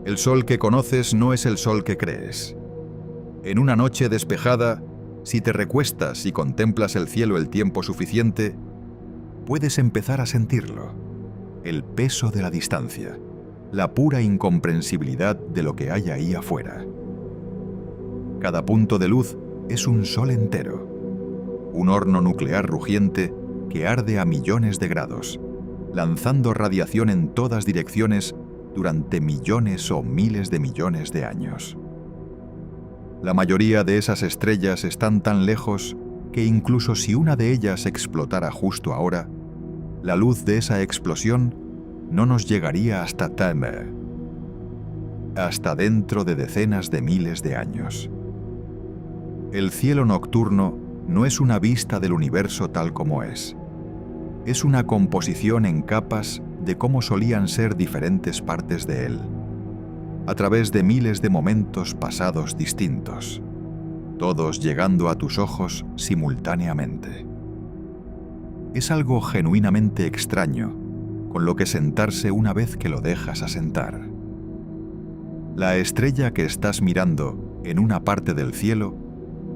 El sol que conoces no es el sol que crees. En una noche despejada, si te recuestas y contemplas el cielo el tiempo suficiente, puedes empezar a sentirlo. El peso de la distancia, la pura incomprensibilidad de lo que hay ahí afuera. Cada punto de luz es un sol entero, un horno nuclear rugiente que arde a millones de grados, lanzando radiación en todas direcciones durante millones o miles de millones de años. La mayoría de esas estrellas están tan lejos que incluso si una de ellas explotara justo ahora, la luz de esa explosión no nos llegaría hasta Tamer, hasta dentro de decenas de miles de años. El cielo nocturno no es una vista del universo tal como es. Es una composición en capas de cómo solían ser diferentes partes de él, a través de miles de momentos pasados distintos, todos llegando a tus ojos simultáneamente. Es algo genuinamente extraño, con lo que sentarse una vez que lo dejas asentar. La estrella que estás mirando en una parte del cielo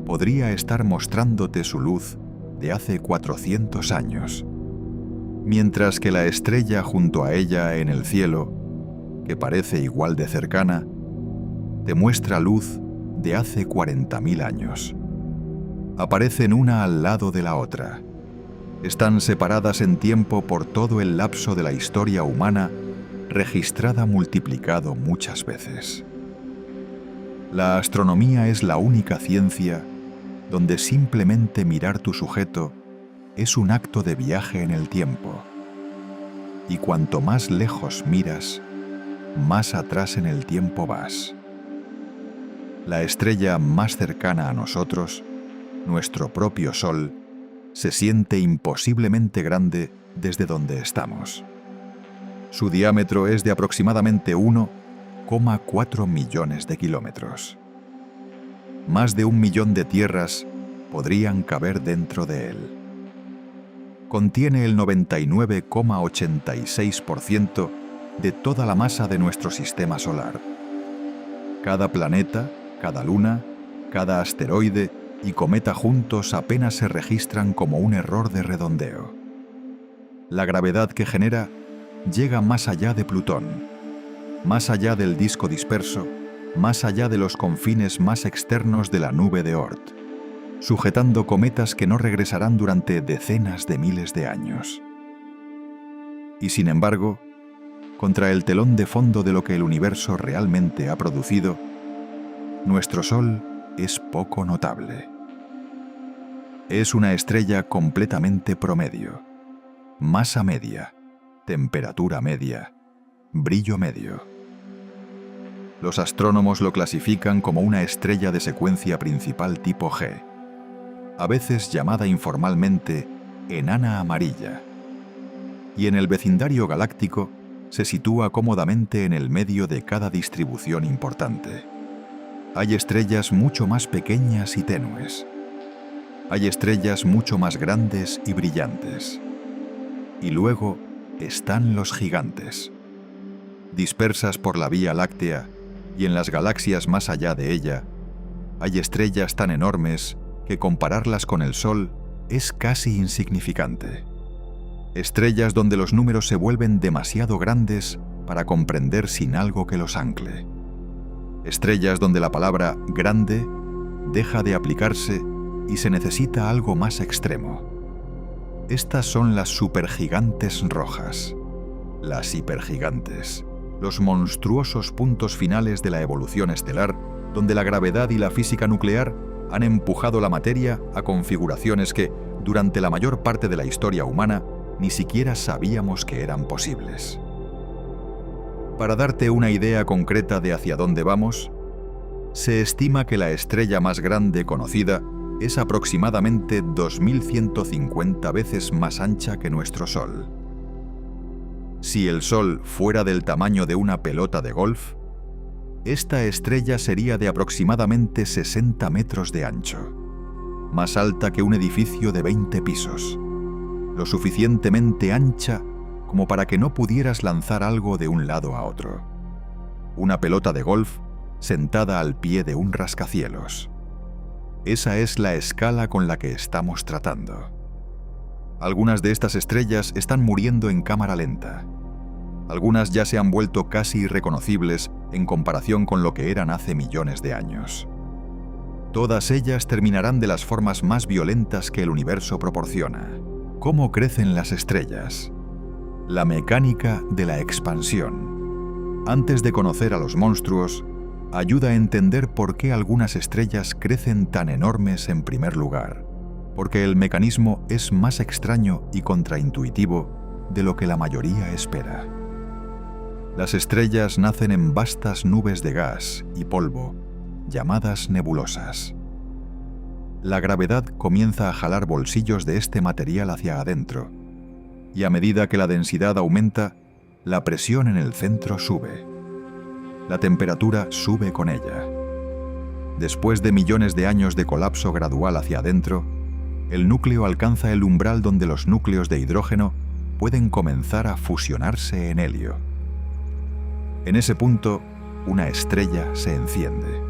podría estar mostrándote su luz de hace 400 años, mientras que la estrella junto a ella en el cielo, que parece igual de cercana, te muestra luz de hace 40.000 años. Aparecen una al lado de la otra. Están separadas en tiempo por todo el lapso de la historia humana, registrada multiplicado muchas veces. La astronomía es la única ciencia donde simplemente mirar tu sujeto es un acto de viaje en el tiempo. Y cuanto más lejos miras, más atrás en el tiempo vas. La estrella más cercana a nosotros, nuestro propio Sol, se siente imposiblemente grande desde donde estamos. Su diámetro es de aproximadamente 1,4 millones de kilómetros. Más de 1 millón de tierras podrían caber dentro de él. Contiene el 99,86% de toda la masa de nuestro sistema solar. Cada planeta, cada luna, cada asteroide y cometa juntos apenas se registran como un error de redondeo. La gravedad que genera llega más allá de Plutón, más allá del disco disperso, más allá de los confines más externos de la nube de Oort, sujetando cometas que no regresarán durante decenas de miles de años. Y sin embargo, contra el telón de fondo de lo que el universo realmente ha producido, nuestro Sol es poco notable. Es una estrella completamente promedio, masa media, temperatura media, brillo medio. Los astrónomos lo clasifican como una estrella de secuencia principal tipo G, a veces llamada informalmente enana amarilla, y en el vecindario galáctico se sitúa cómodamente en el medio de cada distribución importante. Hay estrellas mucho más pequeñas y tenues. Hay estrellas mucho más grandes y brillantes. Y luego están los gigantes. Dispersas por la Vía Láctea y en las galaxias más allá de ella, hay estrellas tan enormes que compararlas con el Sol es casi insignificante. Estrellas donde los números se vuelven demasiado grandes para comprender sin algo que los ancle. Estrellas donde la palabra grande deja de aplicarse y se necesita algo más extremo. Estas son las supergigantes rojas, las hipergigantes, los monstruosos puntos finales de la evolución estelar, donde la gravedad y la física nuclear han empujado la materia a configuraciones que, durante la mayor parte de la historia humana, ni siquiera sabíamos que eran posibles. Para darte una idea concreta de hacia dónde vamos, se estima que la estrella más grande conocida es aproximadamente 2150 veces más ancha que nuestro Sol. Si el Sol fuera del tamaño de una pelota de golf, esta estrella sería de aproximadamente 60 metros de ancho, más alta que un edificio de 20 pisos, lo suficientemente ancha como para que no pudieras lanzar algo de un lado a otro. una pelota de golf sentada al pie de un rascacielos. Esa es la escala con la que estamos tratando. Algunas de estas estrellas están muriendo en cámara lenta. Algunas ya se han vuelto casi irreconocibles en comparación con lo que eran hace millones de años. Todas ellas terminarán de las formas más violentas que el universo proporciona. ¿Cómo crecen las estrellas? La mecánica de la expansión. Antes de conocer a los monstruos, ayuda a entender por qué algunas estrellas crecen tan enormes en primer lugar, porque el mecanismo es más extraño y contraintuitivo de lo que la mayoría espera. Las estrellas nacen en vastas nubes de gas y polvo, llamadas nebulosas. La gravedad comienza a jalar bolsillos de este material hacia adentro, y a medida que la densidad aumenta, la presión en el centro sube. La temperatura sube con ella. Después de millones de años de colapso gradual hacia adentro, el núcleo alcanza el umbral donde los núcleos de hidrógeno pueden comenzar a fusionarse en helio. En ese punto, una estrella se enciende.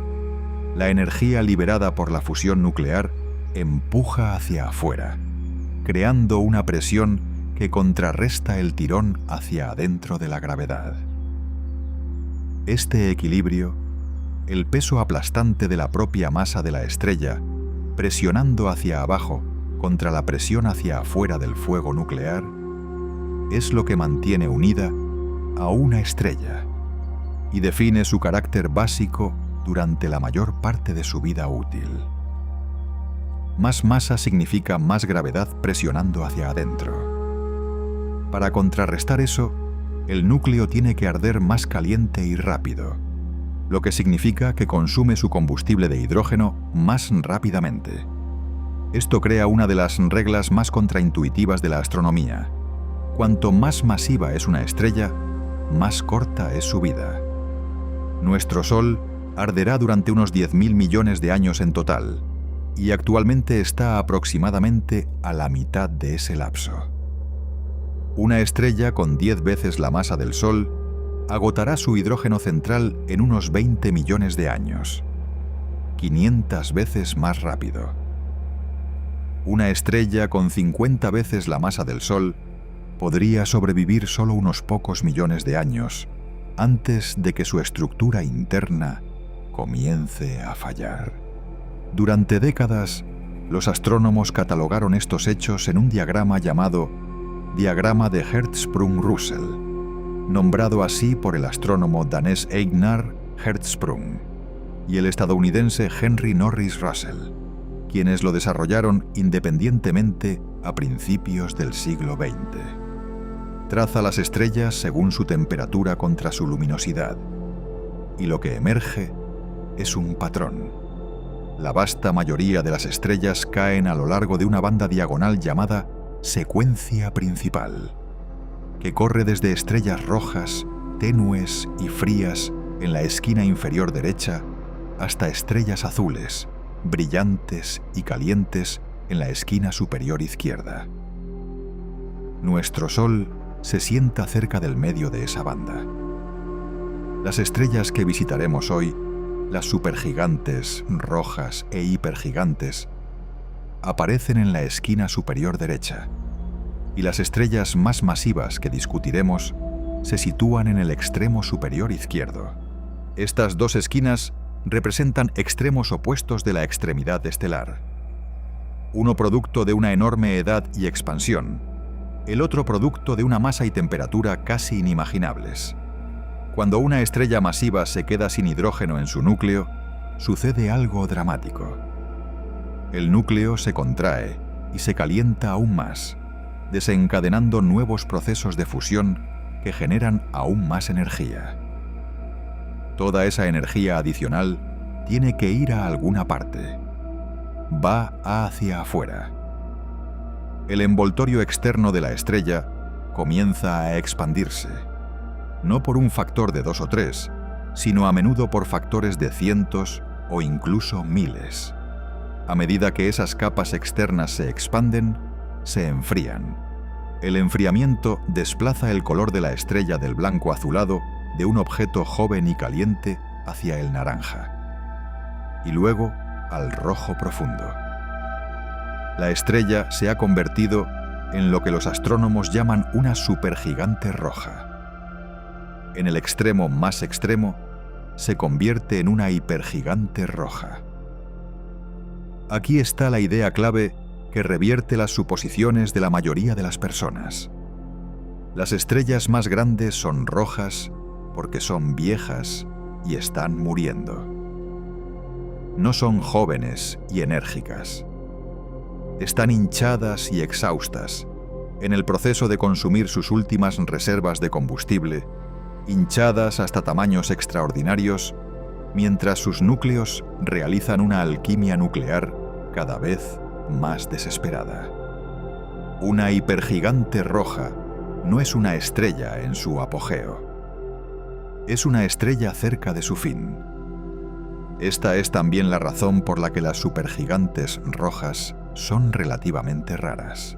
La energía liberada por la fusión nuclear empuja hacia afuera, creando una presión que contrarresta el tirón hacia adentro de la gravedad. Este equilibrio, el peso aplastante de la propia masa de la estrella, presionando hacia abajo contra la presión hacia afuera del fuego nuclear, es lo que mantiene unida a una estrella y define su carácter básico durante la mayor parte de su vida útil. Más masa significa más gravedad presionando hacia adentro. Para contrarrestar eso, el núcleo tiene que arder más caliente y rápido, lo que significa que consume su combustible de hidrógeno más rápidamente. Esto crea una de las reglas más contraintuitivas de la astronomía. Cuanto más masiva es una estrella, más corta es su vida. Nuestro Sol arderá durante unos 10.000 millones de años en total, y actualmente está aproximadamente a la mitad de ese lapso. Una estrella con 10 veces la masa del Sol agotará su hidrógeno central en unos 20 millones de años, 500 veces más rápido. Una estrella con 50 veces la masa del Sol podría sobrevivir solo unos pocos millones de años antes de que su estructura interna comience a fallar. Durante décadas, los astrónomos catalogaron estos hechos en un diagrama llamado diagrama de Hertzsprung-Russell, nombrado así por el astrónomo danés Einar Hertzsprung y el estadounidense Henry Norris Russell, quienes lo desarrollaron independientemente a principios del siglo XX. Traza las estrellas según su temperatura contra su luminosidad, y lo que emerge es un patrón. La vasta mayoría de las estrellas caen a lo largo de una banda diagonal llamada secuencia principal, que corre desde estrellas rojas, tenues y frías en la esquina inferior derecha hasta estrellas azules, brillantes y calientes en la esquina superior izquierda. Nuestro Sol se sienta cerca del medio de esa banda. Las estrellas que visitaremos hoy, las supergigantes, rojas e hipergigantes, aparecen en la esquina superior derecha, y las estrellas más masivas que discutiremos se sitúan en el extremo superior izquierdo. Estas dos esquinas representan extremos opuestos de la extremidad estelar. Uno producto de una enorme edad y expansión, el otro producto de una masa y temperatura casi inimaginables. Cuando una estrella masiva se queda sin hidrógeno en su núcleo, sucede algo dramático. El núcleo se contrae y se calienta aún más, desencadenando nuevos procesos de fusión que generan aún más energía. Toda esa energía adicional tiene que ir a alguna parte. Va hacia afuera. El envoltorio externo de la estrella comienza a expandirse, no por un factor de 2 o 3, sino a menudo por factores de cientos o incluso miles. A medida que esas capas externas se expanden, se enfrían. El enfriamiento desplaza el color de la estrella del blanco azulado de un objeto joven y caliente hacia el naranja, y luego al rojo profundo. La estrella se ha convertido en lo que los astrónomos llaman una supergigante roja. En el extremo más extremo, se convierte en una hipergigante roja. Aquí está la idea clave que revierte las suposiciones de la mayoría de las personas. Las estrellas más grandes son rojas porque son viejas y están muriendo. No son jóvenes y enérgicas. Están hinchadas y exhaustas, en el proceso de consumir sus últimas reservas de combustible, hinchadas hasta tamaños extraordinarios, mientras sus núcleos realizan una alquimia nuclear cada vez más desesperada. Una hipergigante roja no es una estrella en su apogeo. Es una estrella cerca de su fin. Esta es también la razón por la que las supergigantes rojas son relativamente raras.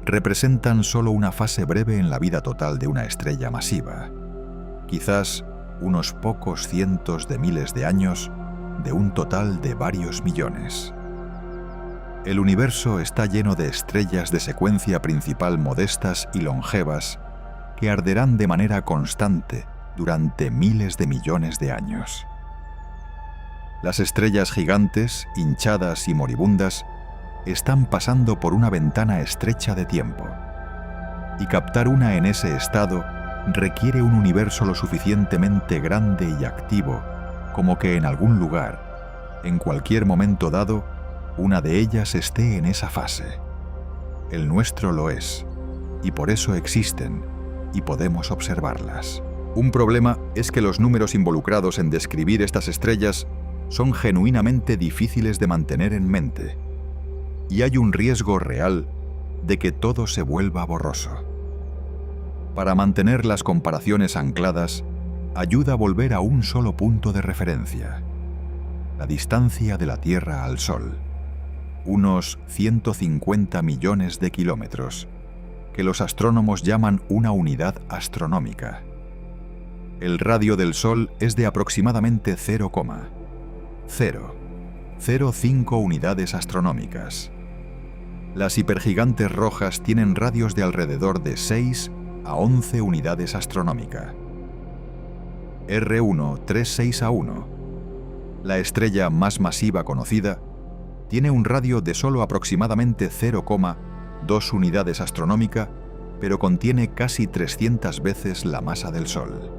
Representan solo una fase breve en la vida total de una estrella masiva, quizás unos pocos cientos de miles de años de un total de varios millones. El universo está lleno de estrellas de secuencia principal modestas y longevas que arderán de manera constante durante miles de millones de años. Las estrellas gigantes, hinchadas y moribundas, están pasando por una ventana estrecha de tiempo, y captar una en ese estado requiere un universo lo suficientemente grande y activo como que en algún lugar, en cualquier momento dado, una de ellas esté en esa fase. El nuestro lo es, y por eso existen, y podemos observarlas. Un problema es que los números involucrados en describir estas estrellas son genuinamente difíciles de mantener en mente, y hay un riesgo real de que todo se vuelva borroso. Para mantener las comparaciones ancladas, ayuda a volver a un solo punto de referencia: la distancia de la Tierra al Sol, unos 150 millones de kilómetros, que los astrónomos llaman una unidad astronómica. El radio del Sol es de aproximadamente 0,005 unidades astronómicas. Las hipergigantes rojas tienen radios de alrededor de 6 a 11 unidades astronómicas. R136A1, la estrella más masiva conocida, tiene un radio de solo aproximadamente 0,2 unidades astronómicas, pero contiene casi 300 veces la masa del Sol.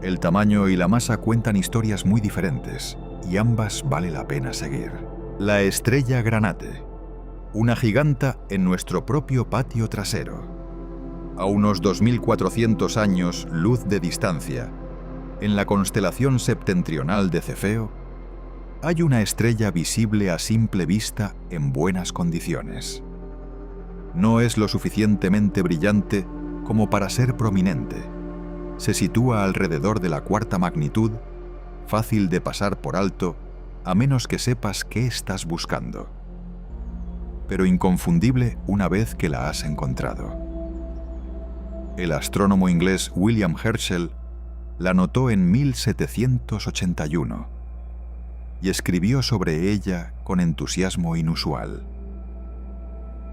El tamaño y la masa cuentan historias muy diferentes, y ambas vale la pena seguir. La estrella Granate, una giganta en nuestro propio patio trasero. A unos 2400 años luz de distancia, en la constelación septentrional de Cefeo, hay una estrella visible a simple vista en buenas condiciones. No es lo suficientemente brillante como para ser prominente. Se sitúa alrededor de la cuarta magnitud, fácil de pasar por alto, a menos que sepas qué estás buscando, pero inconfundible una vez que la has encontrado. El astrónomo inglés William Herschel la notó en 1781 y escribió sobre ella con entusiasmo inusual.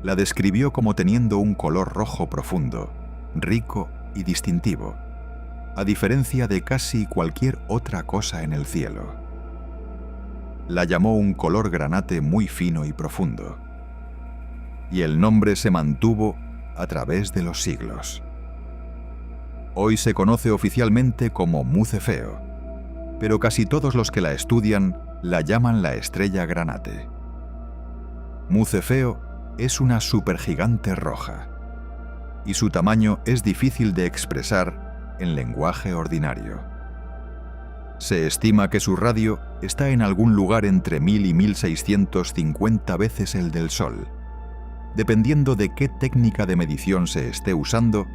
La describió como teniendo un color rojo profundo, rico y distintivo, a diferencia de casi cualquier otra cosa en el cielo. La llamó un color granate muy fino y profundo, y el nombre se mantuvo a través de los siglos. Hoy se conoce oficialmente como Mu Cefeo, pero casi todos los que la estudian la llaman la estrella Granate. Mu Cefeo es una supergigante roja, y su tamaño es difícil de expresar en lenguaje ordinario. Se estima que su radio está en algún lugar entre 1000 y 1650 veces el del Sol, dependiendo de qué técnica de medición se esté usando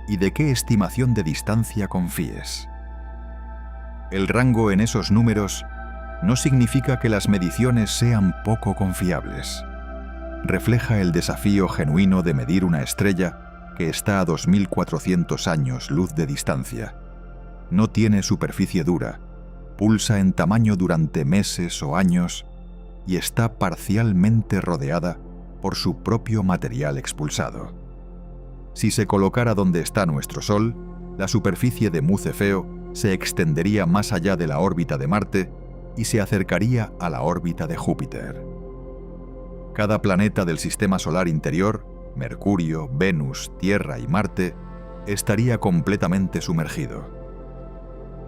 y de qué estimación de distancia confíes. El rango en esos números no significa que las mediciones sean poco confiables. Refleja el desafío genuino de medir una estrella que está a 2400 años luz de distancia. No tiene superficie dura, pulsa en tamaño durante meses o años y está parcialmente rodeada por su propio material expulsado. Si se colocara donde está nuestro Sol, la superficie de Mu Cefeo se extendería más allá de la órbita de Marte y se acercaría a la órbita de Júpiter. Cada planeta del sistema solar interior, Mercurio, Venus, Tierra y Marte, estaría completamente sumergido.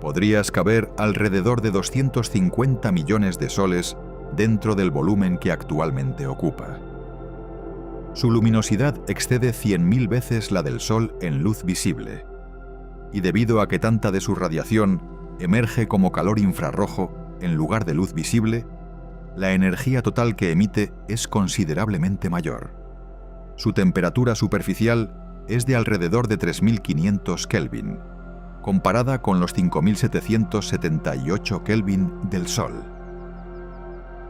Podrías caber alrededor de 250 millones de soles dentro del volumen que actualmente ocupa. Su luminosidad excede 100.000 veces la del Sol en luz visible, y debido a que tanta de su radiación emerge como calor infrarrojo en lugar de luz visible, la energía total que emite es considerablemente mayor. Su temperatura superficial es de alrededor de 3.500 Kelvin, comparada con los 5.778 Kelvin del Sol.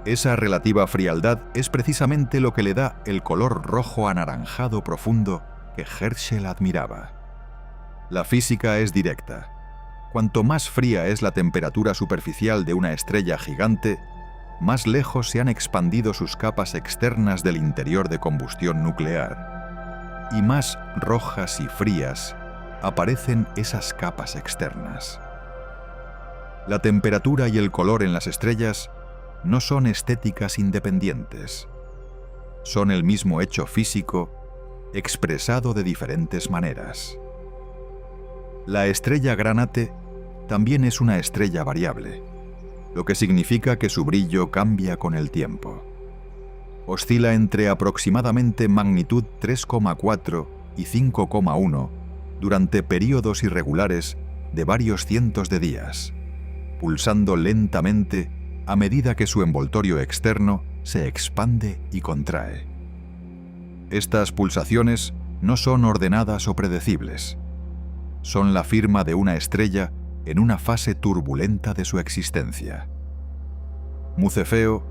Esa relativa frialdad es precisamente lo que le da el color rojo anaranjado profundo que Herschel admiraba. La física es directa. Cuanto más fría es la temperatura superficial de una estrella gigante, más lejos se han expandido sus capas externas del interior de combustión nuclear, y más rojas y frías aparecen esas capas externas. La temperatura y el color en las estrellas no son estéticas independientes. Son el mismo hecho físico, expresado de diferentes maneras. La estrella granate también es una estrella variable, lo que significa que su brillo cambia con el tiempo. Oscila entre aproximadamente magnitud 3,4 y 5,1 durante períodos irregulares de varios cientos de días, pulsando lentamente a medida que su envoltorio externo se expande y contrae. Estas pulsaciones no son ordenadas o predecibles. Son la firma de una estrella en una fase turbulenta de su existencia. Mu Cefeo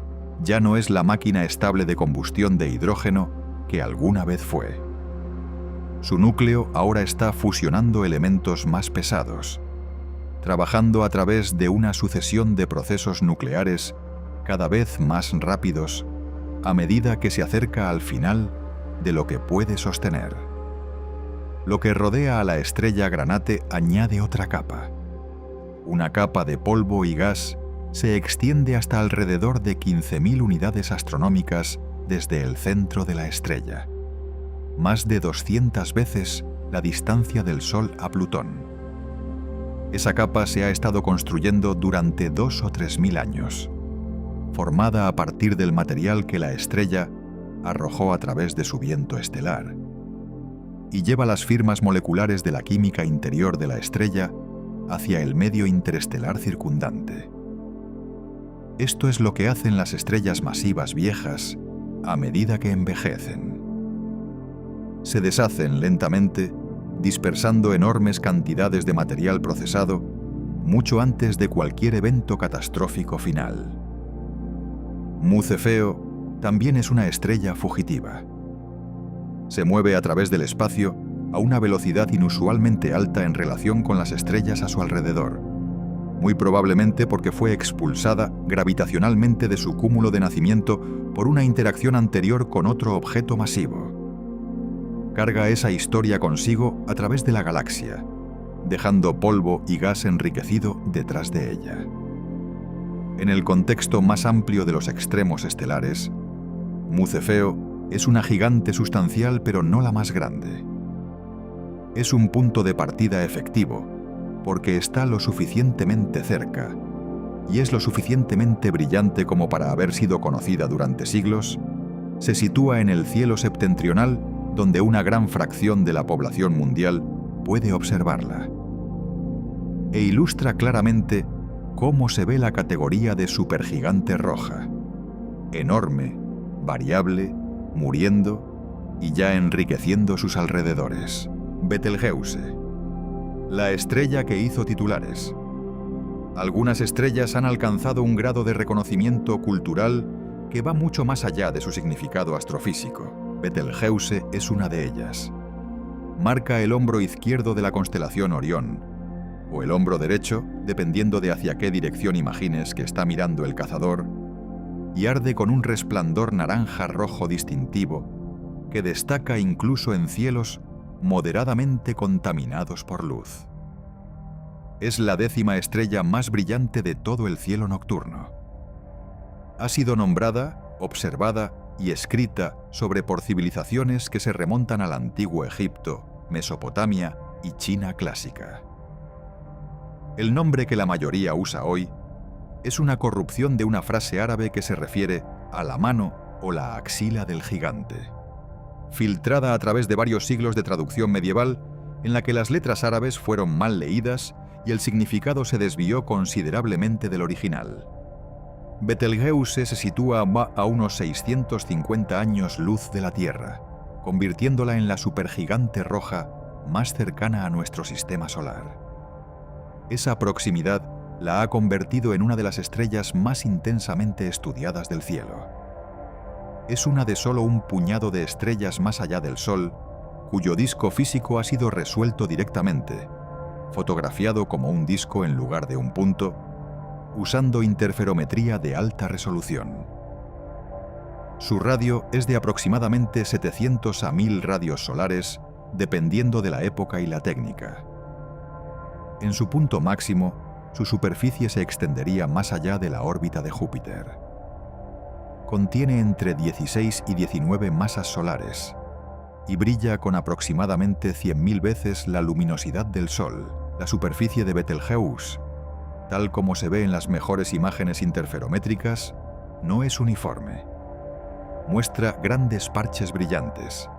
ya no es la máquina estable de combustión de hidrógeno que alguna vez fue. Su núcleo ahora está fusionando elementos más pesados, trabajando a través de una sucesión de procesos nucleares cada vez más rápidos a medida que se acerca al final de lo que puede sostener. Lo que rodea a la estrella granate añade otra capa. Una capa de polvo y gas se extiende hasta alrededor de 15.000 unidades astronómicas desde el centro de la estrella, más de 200 veces la distancia del Sol a Plutón. Esa capa se ha estado construyendo durante 2.000 o 3.000 años, formada a partir del material que la estrella arrojó a través de su viento estelar, y lleva las firmas moleculares de la química interior de la estrella hacia el medio interestelar circundante. Esto es lo que hacen las estrellas masivas viejas a medida que envejecen. Se deshacen lentamente, dispersando enormes cantidades de material procesado mucho antes de cualquier evento catastrófico final. Mu Cefeo también es una estrella fugitiva. Se mueve a través del espacio a una velocidad inusualmente alta en relación con las estrellas a su alrededor, muy probablemente porque fue expulsada gravitacionalmente de su cúmulo de nacimiento por una interacción anterior con otro objeto masivo. Carga esa historia consigo a través de la galaxia, dejando polvo y gas enriquecido detrás de ella. En el contexto más amplio de los extremos estelares, Mu Cefeo es una gigante sustancial, pero no la más grande. Es un punto de partida efectivo, porque está lo suficientemente cerca, y es lo suficientemente brillante como para haber sido conocida durante siglos. Se sitúa en el cielo septentrional, donde una gran fracción de la población mundial puede observarla. E ilustra claramente cómo se ve la categoría de supergigante roja, enorme, variable, muriendo y ya enriqueciendo sus alrededores. Betelgeuse, la estrella que hizo titulares. Algunas estrellas han alcanzado un grado de reconocimiento cultural que va mucho más allá de su significado astrofísico. Betelgeuse es una de ellas. marca el hombro izquierdo de la constelación Orión, o el hombro derecho, dependiendo de hacia qué dirección imagines que está mirando el cazador, y arde con un resplandor naranja-rojo distintivo que destaca incluso en cielos moderadamente contaminados por luz. Es la 10ª estrella más brillante de todo el cielo nocturno. Ha sido nombrada, observada y escrita sobre por civilizaciones que se remontan al antiguo Egipto, Mesopotamia y China clásica. El nombre que la mayoría usa hoy es una corrupción de una frase árabe que se refiere a la mano o la axila del gigante, filtrada a través de varios siglos de traducción medieval en la que las letras árabes fueron mal leídas y el significado se desvió considerablemente del original. Betelgeuse se sitúa a unos 650 años luz de la Tierra, convirtiéndola en la supergigante roja más cercana a nuestro sistema solar. Esa proximidad la ha convertido en una de las estrellas más intensamente estudiadas del cielo. Es una de solo un puñado de estrellas más allá del Sol, cuyo disco físico ha sido resuelto directamente, fotografiado como un disco en lugar de un punto, usando interferometría de alta resolución. Su radio es de aproximadamente 700 a 1000 radios solares, dependiendo de la época y la técnica. En su punto máximo, su superficie se extendería más allá de la órbita de Júpiter. Contiene entre 16 y 19 masas solares y brilla con aproximadamente 100.000 veces la luminosidad del Sol. La superficie de Betelgeuse, tal como se ve en las mejores imágenes interferométricas, no es uniforme. Muestra grandes parches brillantes.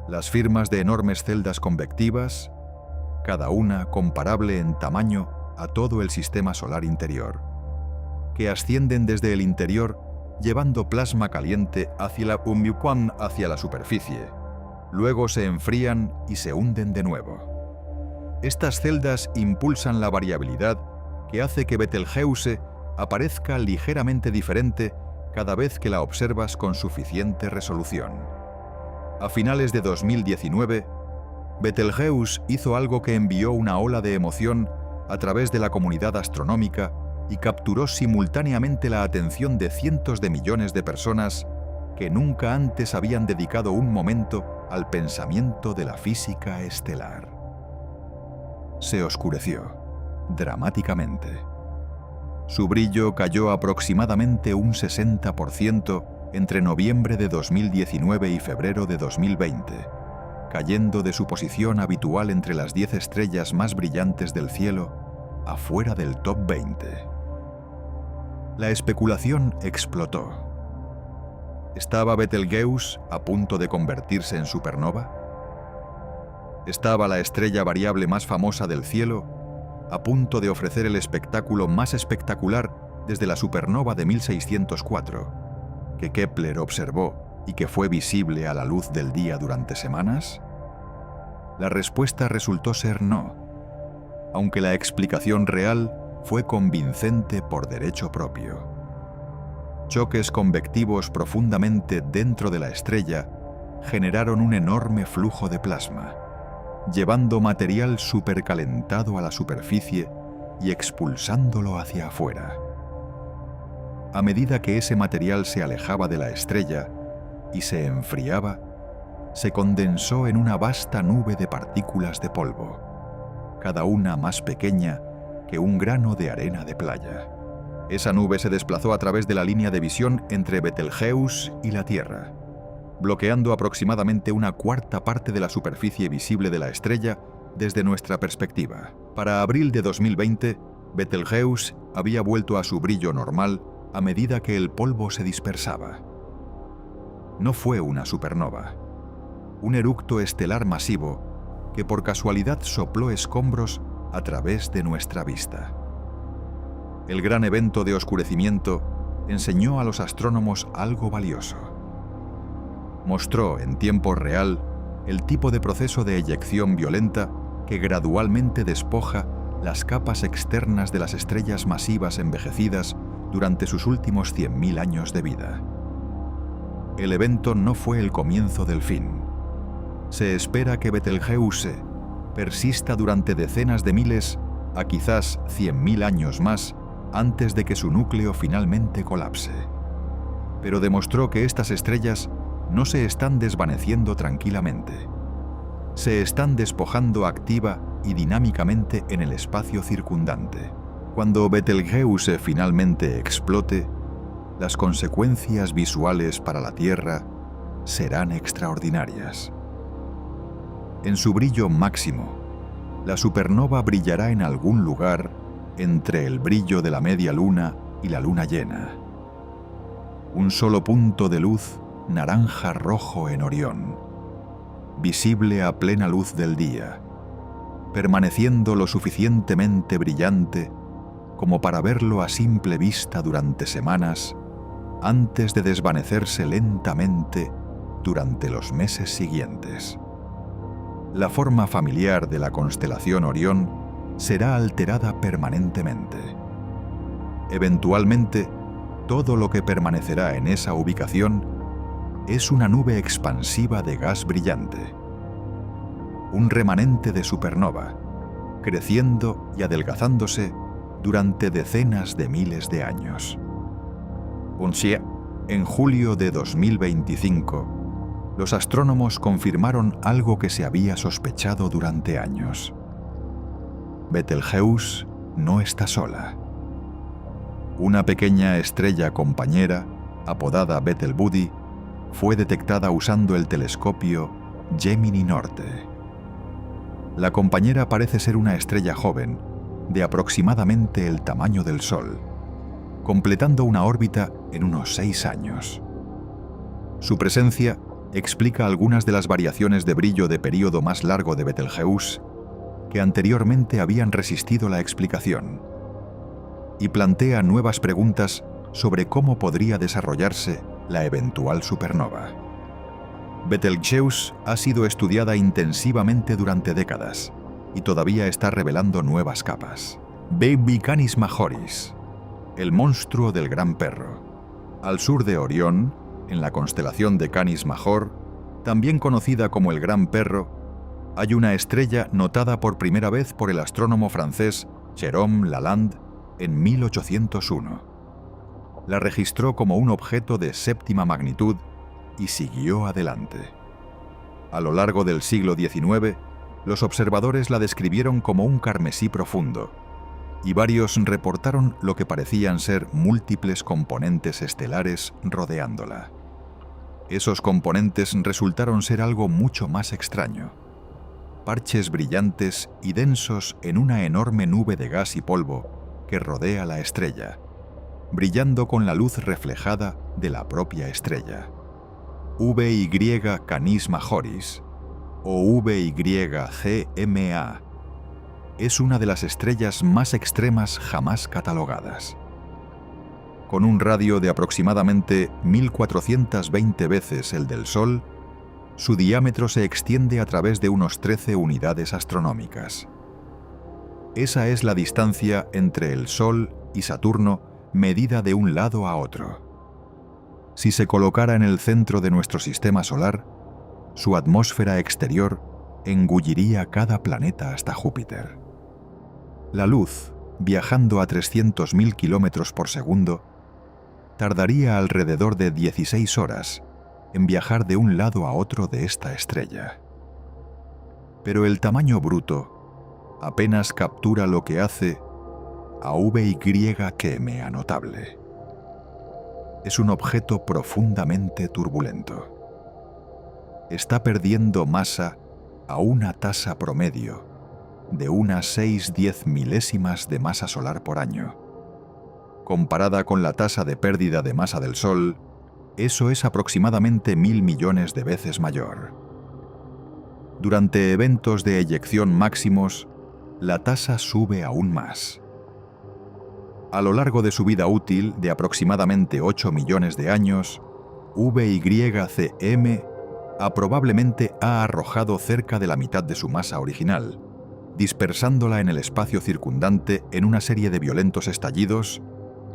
Las firmas de enormes celdas convectivas, cada una comparable en tamaño a todo el sistema solar interior, que ascienden desde el interior llevando plasma caliente hacia la superficie. Luego se enfrían y se hunden de nuevo. Estas celdas impulsan la variabilidad que hace que Betelgeuse aparezca ligeramente diferente cada vez que la observas con suficiente resolución. A finales de 2019, Betelgeuse hizo algo que envió una ola de emoción a través de la comunidad astronómica y capturó simultáneamente la atención de cientos de millones de personas que nunca antes habían dedicado un momento al pensamiento de la física estelar. Se oscureció, dramáticamente. Su brillo cayó aproximadamente un 60% entre noviembre de 2019 y febrero de 2020, cayendo de su posición habitual entre las 10 estrellas más brillantes del cielo, afuera del top 20. La especulación explotó. ¿Estaba Betelgeuse a punto de convertirse en supernova? ¿Estaba la estrella variable más famosa del cielo a punto de ofrecer el espectáculo más espectacular desde la supernova de 1604, que Kepler observó y que fue visible a la luz del día durante semanas? La respuesta resultó ser no, aunque la explicación real fue convincente por derecho propio. Choques convectivos profundamente dentro de la estrella generaron un enorme flujo de plasma, llevando material supercalentado a la superficie y expulsándolo hacia afuera. A medida que ese material se alejaba de la estrella y se enfriaba, se condensó en una vasta nube de partículas de polvo, cada una más pequeña que un grano de arena de playa. Esa nube se desplazó a través de la línea de visión entre Betelgeuse y la Tierra, bloqueando aproximadamente una cuarta parte de la superficie visible de la estrella desde nuestra perspectiva. Para abril de 2020, Betelgeuse había vuelto a su brillo normal a medida que el polvo se dispersaba. No fue una supernova, un eructo estelar masivo que por casualidad sopló escombros a través de nuestra vista. El gran evento de oscurecimiento enseñó a los astrónomos algo valioso. Mostró en tiempo real el tipo de proceso de eyección violenta que gradualmente despoja las capas externas de las estrellas masivas envejecidas durante sus últimos 100.000 años de vida. El evento no fue el comienzo del fin. se espera que Betelgeuse persista durante decenas de miles a quizás 100.000 años más antes de que su núcleo finalmente colapse. Pero demostró que estas estrellas no se están desvaneciendo tranquilamente. Se están despojando activa y dinámicamente en el espacio circundante. Cuando Betelgeuse finalmente explote, las consecuencias visuales para la Tierra serán extraordinarias. En su brillo máximo, la supernova brillará en algún lugar entre el brillo de la media luna y la luna llena. Un solo punto de luz naranja-rojo en Orión, visible a plena luz del día, permaneciendo lo suficientemente brillante como para verlo a simple vista durante semanas antes de desvanecerse lentamente durante los meses siguientes. La forma familiar de la constelación Orión será alterada permanentemente. Eventualmente, todo lo que permanecerá en esa ubicación es una nube expansiva de gas brillante, un remanente de supernova, creciendo y adelgazándose durante decenas de miles de años. En julio de 2025, los astrónomos confirmaron algo que se había sospechado durante años. Betelgeuse no está sola. Una pequeña estrella compañera, apodada Betelgeuse, fue detectada usando el telescopio Gemini Norte. La compañera parece ser una estrella joven, de aproximadamente el tamaño del Sol, completando una órbita en unos 6 años. Su presencia explica algunas de las variaciones de brillo de período más largo de Betelgeuse que anteriormente habían resistido la explicación, y plantea nuevas preguntas sobre cómo podría desarrollarse la eventual supernova. Betelgeuse ha sido estudiada intensivamente durante décadas y todavía está revelando nuevas capas. Baby Canis Majoris, el monstruo del Gran Perro. Al sur de Orión, en la constelación de Canis Major, también conocida como el Gran Perro, hay una estrella notada por primera vez por el astrónomo francés Jérôme Lalande en 1801. La registró como un objeto de séptima magnitud y siguió adelante. A lo largo del siglo XIX, los observadores la describieron como un carmesí profundo, y varios reportaron lo que parecían ser múltiples componentes estelares rodeándola. Esos componentes resultaron ser algo mucho más extraño: parches brillantes y densos en una enorme nube de gas y polvo que rodea la estrella, brillando con la luz reflejada de la propia estrella. VY Canis Majoris, o VYGMA, es una de las estrellas más extremas jamás catalogadas. Con un radio de aproximadamente 1420 veces el del Sol, su diámetro se extiende a través de unos 13 unidades astronómicas. Esa es la distancia entre el Sol y Saturno medida de un lado a otro. Si se colocara en el centro de nuestro sistema solar, su atmósfera exterior engulliría cada planeta hasta Júpiter. La luz, viajando a 300.000 kilómetros por segundo, tardaría alrededor de 16 horas en viajar de un lado a otro de esta estrella. Pero el tamaño bruto apenas captura lo que hace a VYGMA notable. Es un objeto profundamente turbulento. Está perdiendo masa a una tasa promedio de unas 6/10 milésimas de masa solar por año. Comparada con la tasa de pérdida de masa del Sol, eso es aproximadamente 1.000 millones de veces mayor. Durante eventos de eyección máximos, la tasa sube aún más. A lo largo de su vida útil de aproximadamente 8 millones de años, VYCM probablemente ha arrojado cerca de la mitad de su masa original, dispersándola en el espacio circundante en una serie de violentos estallidos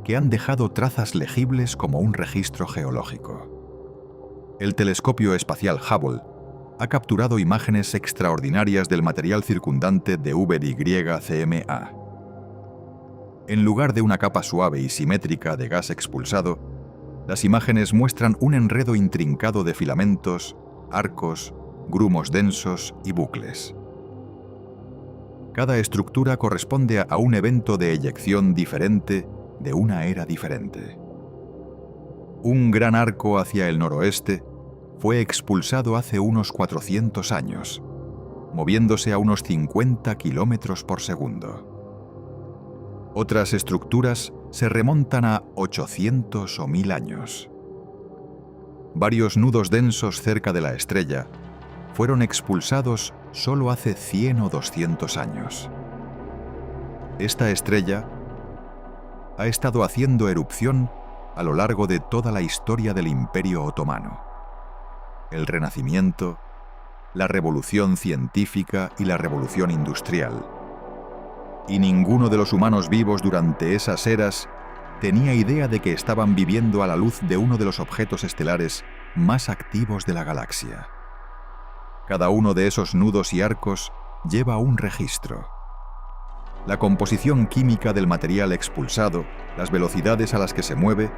que han dejado trazas legibles como un registro geológico. El telescopio espacial Hubble ha capturado imágenes extraordinarias del material circundante de VY-CMA. En lugar de una capa suave y simétrica de gas expulsado, las imágenes muestran un enredo intrincado de filamentos, arcos, grumos densos y bucles. Cada estructura corresponde a un evento de eyección diferente de una era diferente. Un gran arco hacia el noroeste fue expulsado hace unos 400 años, moviéndose a unos 50 kilómetros por segundo. Otras estructuras se remontan a 800 o 1000 años. Varios nudos densos cerca de la estrella fueron expulsados solo hace 100 o 200 años. Esta estrella ha estado haciendo erupción a lo largo de toda la historia del Imperio Otomano. El Renacimiento, la Revolución Científica y la Revolución Industrial. Y ninguno de los humanos vivos durante esas eras tenía idea de que estaban viviendo a la luz de uno de los objetos estelares más activos de la galaxia. Cada uno de esos nudos y arcos lleva un registro. La composición química del material expulsado, las velocidades a las que se mueve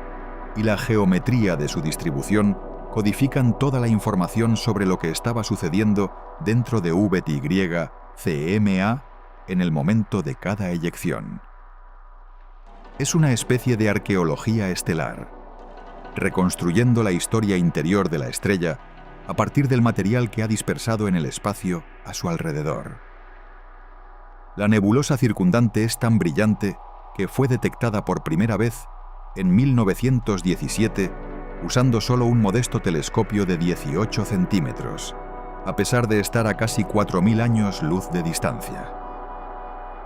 y la geometría de su distribución codifican toda la información sobre lo que estaba sucediendo dentro de VY-CMA en el momento de cada eyección. Es una especie de arqueología estelar, reconstruyendo la historia interior de la estrella a partir del material que ha dispersado en el espacio a su alrededor. La nebulosa circundante es tan brillante que fue detectada por primera vez en 1917 usando solo un modesto telescopio de 18 centímetros, a pesar de estar a casi 4.000 años luz de distancia.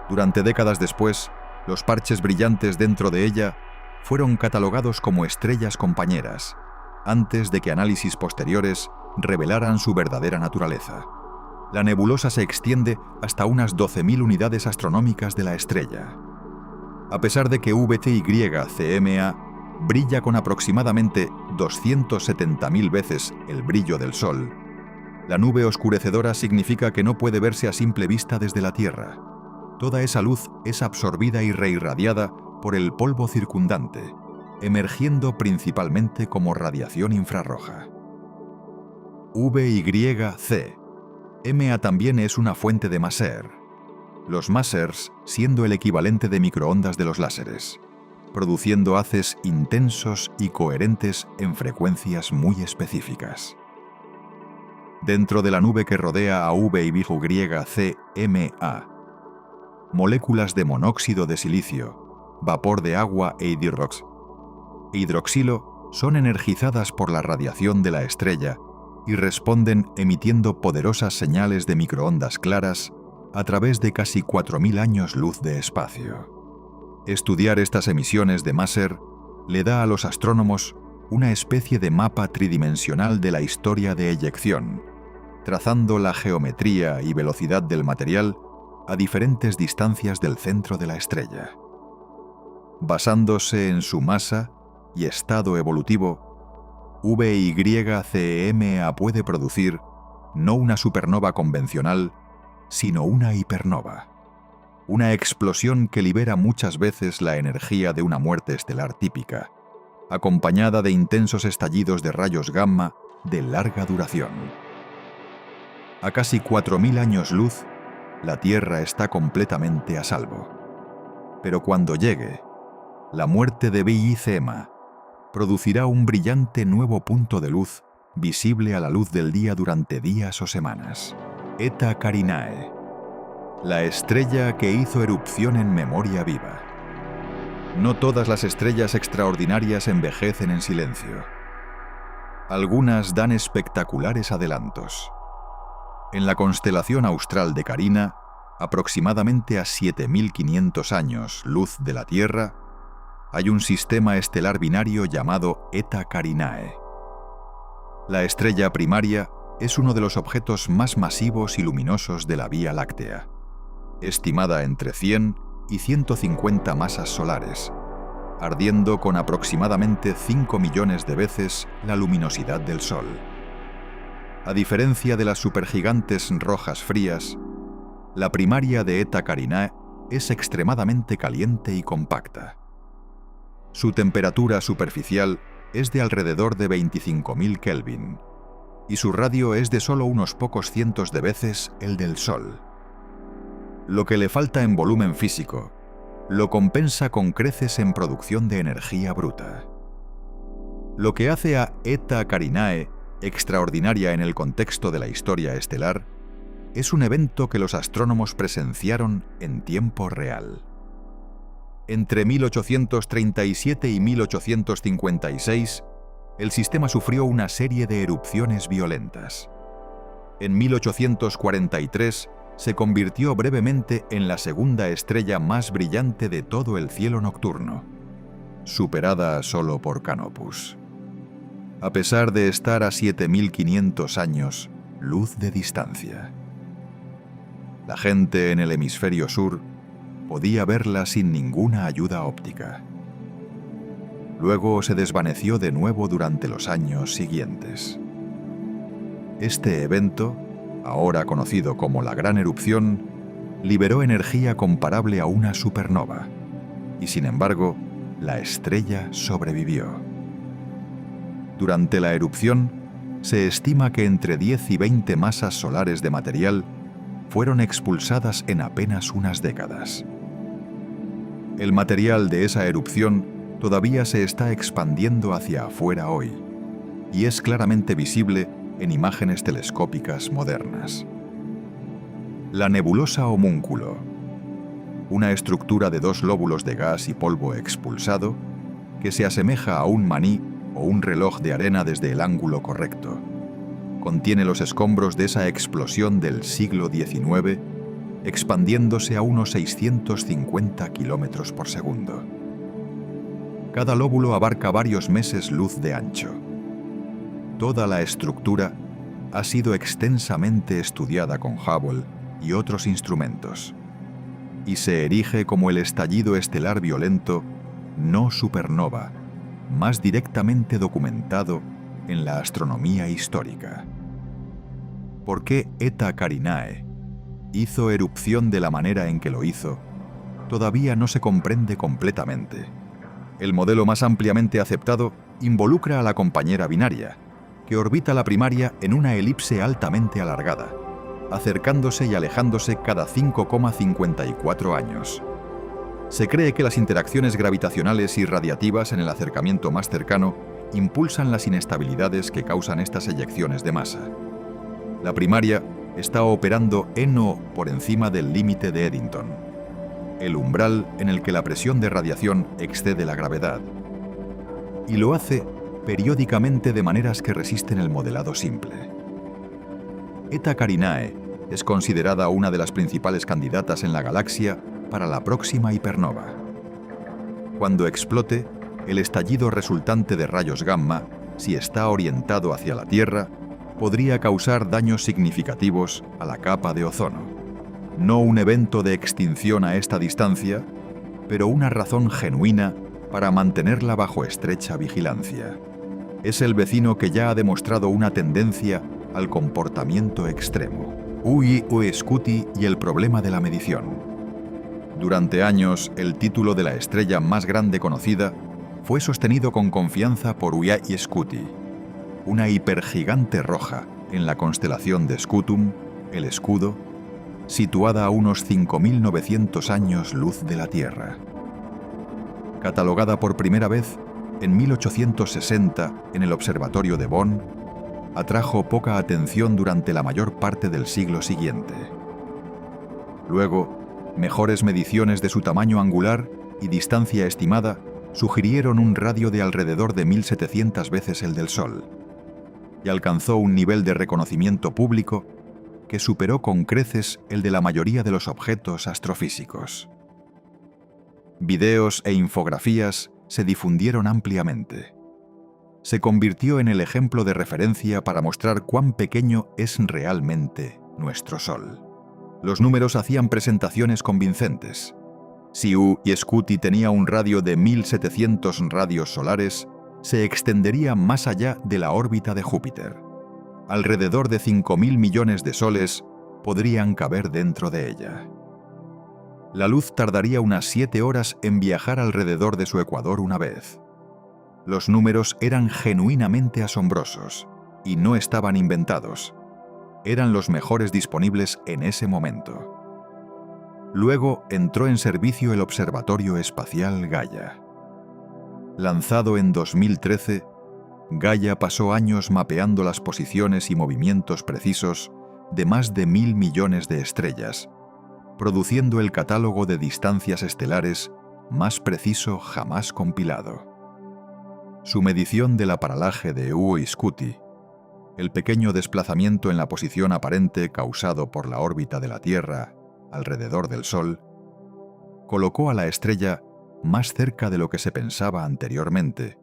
Durante décadas después, los parches brillantes dentro de ella fueron catalogados como estrellas compañeras, antes de que análisis posteriores revelaran su verdadera naturaleza. La nebulosa se extiende hasta unas 12.000 unidades astronómicas de la estrella. A pesar de que VY-CMA brilla con aproximadamente 270.000 veces el brillo del Sol, la nube oscurecedora significa que no puede verse a simple vista desde la Tierra. Toda esa luz es absorbida y reirradiada por el polvo circundante, emergiendo principalmente como radiación infrarroja. VY-CMA también es una fuente de máser, los másers siendo el equivalente de microondas de los láseres, produciendo haces intensos y coherentes en frecuencias muy específicas. Dentro de la nube que rodea a VY-CMA, moléculas de monóxido de silicio, vapor de agua e hidroxilo son energizadas por la radiación de la estrella y responden emitiendo poderosas señales de microondas claras a través de casi 4.000 años luz de espacio. Estudiar estas emisiones de máser le da a los astrónomos una especie de mapa tridimensional de la historia de eyección, trazando la geometría y velocidad del material a diferentes distancias del centro de la estrella. Basándose en su masa y estado evolutivo, VY-CMA puede producir no una supernova convencional, sino una hipernova, una explosión que libera muchas veces la energía de una muerte estelar típica, acompañada de intensos estallidos de rayos gamma de larga duración. A casi 4.000 años luz, la Tierra está completamente a salvo. Pero cuando llegue, la muerte de VY-CMA producirá un brillante nuevo punto de luz visible a la luz del día durante días o semanas. Eta Carinae, la estrella que hizo erupción en memoria viva. No todas las estrellas extraordinarias envejecen en silencio. Algunas dan espectaculares adelantos. En la constelación austral de Carina, aproximadamente a 7.500 años luz de la Tierra, hay un sistema estelar binario llamado Eta Carinae. La estrella primaria es uno de los objetos más masivos y luminosos de la Vía Láctea, estimada entre 100 y 150 masas solares, ardiendo con aproximadamente 5 millones de veces la luminosidad del Sol. A diferencia de las supergigantes rojas frías, la primaria de Eta Carinae es extremadamente caliente y compacta. Su temperatura superficial es de alrededor de 25.000 Kelvin y su radio es de solo unos pocos cientos de veces el del Sol. Lo que le falta en volumen físico lo compensa con creces en producción de energía bruta. Lo que hace a Eta Carinae extraordinaria en el contexto de la historia estelar es un evento que los astrónomos presenciaron en tiempo real. Entre 1837 y 1856, el sistema sufrió una serie de erupciones violentas. En 1843 se convirtió brevemente en la segunda estrella más brillante de todo el cielo nocturno, superada solo por Canopus. A pesar de estar a 7.500 años luz de distancia. La gente en el hemisferio sur podía verla sin ninguna ayuda óptica. Luego se desvaneció de nuevo durante los años siguientes. Este evento, ahora conocido como la Gran Erupción, liberó energía comparable a una supernova, y sin embargo, la estrella sobrevivió. Durante la erupción, se estima que entre 10 y 20 masas solares de material fueron expulsadas en apenas unas décadas. El material de esa erupción todavía se está expandiendo hacia afuera hoy, y es claramente visible en imágenes telescópicas modernas. La nebulosa homúnculo, una estructura de 2 lóbulos de gas y polvo expulsado que se asemeja a un maní o un reloj de arena desde el ángulo correcto. Contiene los escombros de esa explosión del siglo XIX, expandiéndose a unos 650 kilómetros por segundo. Cada lóbulo abarca varios meses luz de ancho. Toda la estructura ha sido extensamente estudiada con Hubble y otros instrumentos, y se erige como el estallido estelar violento no supernova, más directamente documentado en la astronomía histórica. ¿Por qué Eta Carinae hizo erupción de la manera en que lo hizo? Todavía no se comprende completamente. El modelo más ampliamente aceptado involucra a la compañera binaria, que orbita la primaria en una elipse altamente alargada, acercándose y alejándose cada 5,54 años. Se cree que las interacciones gravitacionales y radiativas en el acercamiento más cercano impulsan las inestabilidades que causan estas eyecciones de masa. La primaria está operando en o por encima del límite de Eddington, el umbral en el que la presión de radiación excede la gravedad, y lo hace periódicamente de maneras que resisten el modelado simple. Eta Carinae es considerada una de las principales candidatas en la galaxia para la próxima hipernova. Cuando explote, el estallido resultante de rayos gamma, si está orientado hacia la Tierra, podría causar daños significativos a la capa de ozono. No un evento de extinción a esta distancia, pero una razón genuina para mantenerla bajo estrecha vigilancia. Es el vecino que ya ha demostrado una tendencia al comportamiento extremo. Uy Scuti y el problema de la medición. Durante años, el título de la estrella más grande conocida fue sostenido con confianza por Uy Scuti, una hipergigante roja en la constelación de Scutum, el escudo, situada a unos 5.900 años luz de la Tierra. Catalogada por primera vez en 1860 en el Observatorio de Bonn, atrajo poca atención durante la mayor parte del siglo siguiente. Luego, mejores mediciones de su tamaño angular y distancia estimada sugirieron un radio de alrededor de 1.700 veces el del Sol, y alcanzó un nivel de reconocimiento público que superó con creces el de la mayoría de los objetos astrofísicos. Videos e infografías se difundieron ampliamente. Se convirtió en el ejemplo de referencia para mostrar cuán pequeño es realmente nuestro Sol. Los números hacían presentaciones convincentes. Si Scuti tenía un radio de 1.700 radios solares, se extendería más allá de la órbita de Júpiter. Alrededor de 5.000 millones de soles podrían caber dentro de ella. La luz tardaría unas 7 horas en viajar alrededor de su ecuador una vez. Los números eran genuinamente asombrosos y no estaban inventados. Eran los mejores disponibles en ese momento. Luego entró en servicio el Observatorio Espacial Gaia. Lanzado en 2013, Gaia pasó años mapeando las posiciones y movimientos precisos de más de 1.000 millones de estrellas, produciendo el catálogo de distancias estelares más preciso jamás compilado. Su medición del paralaje de Uy-Scuti, el pequeño desplazamiento en la posición aparente causado por la órbita de la Tierra alrededor del Sol, colocó a la estrella más cerca de lo que se pensaba anteriormente,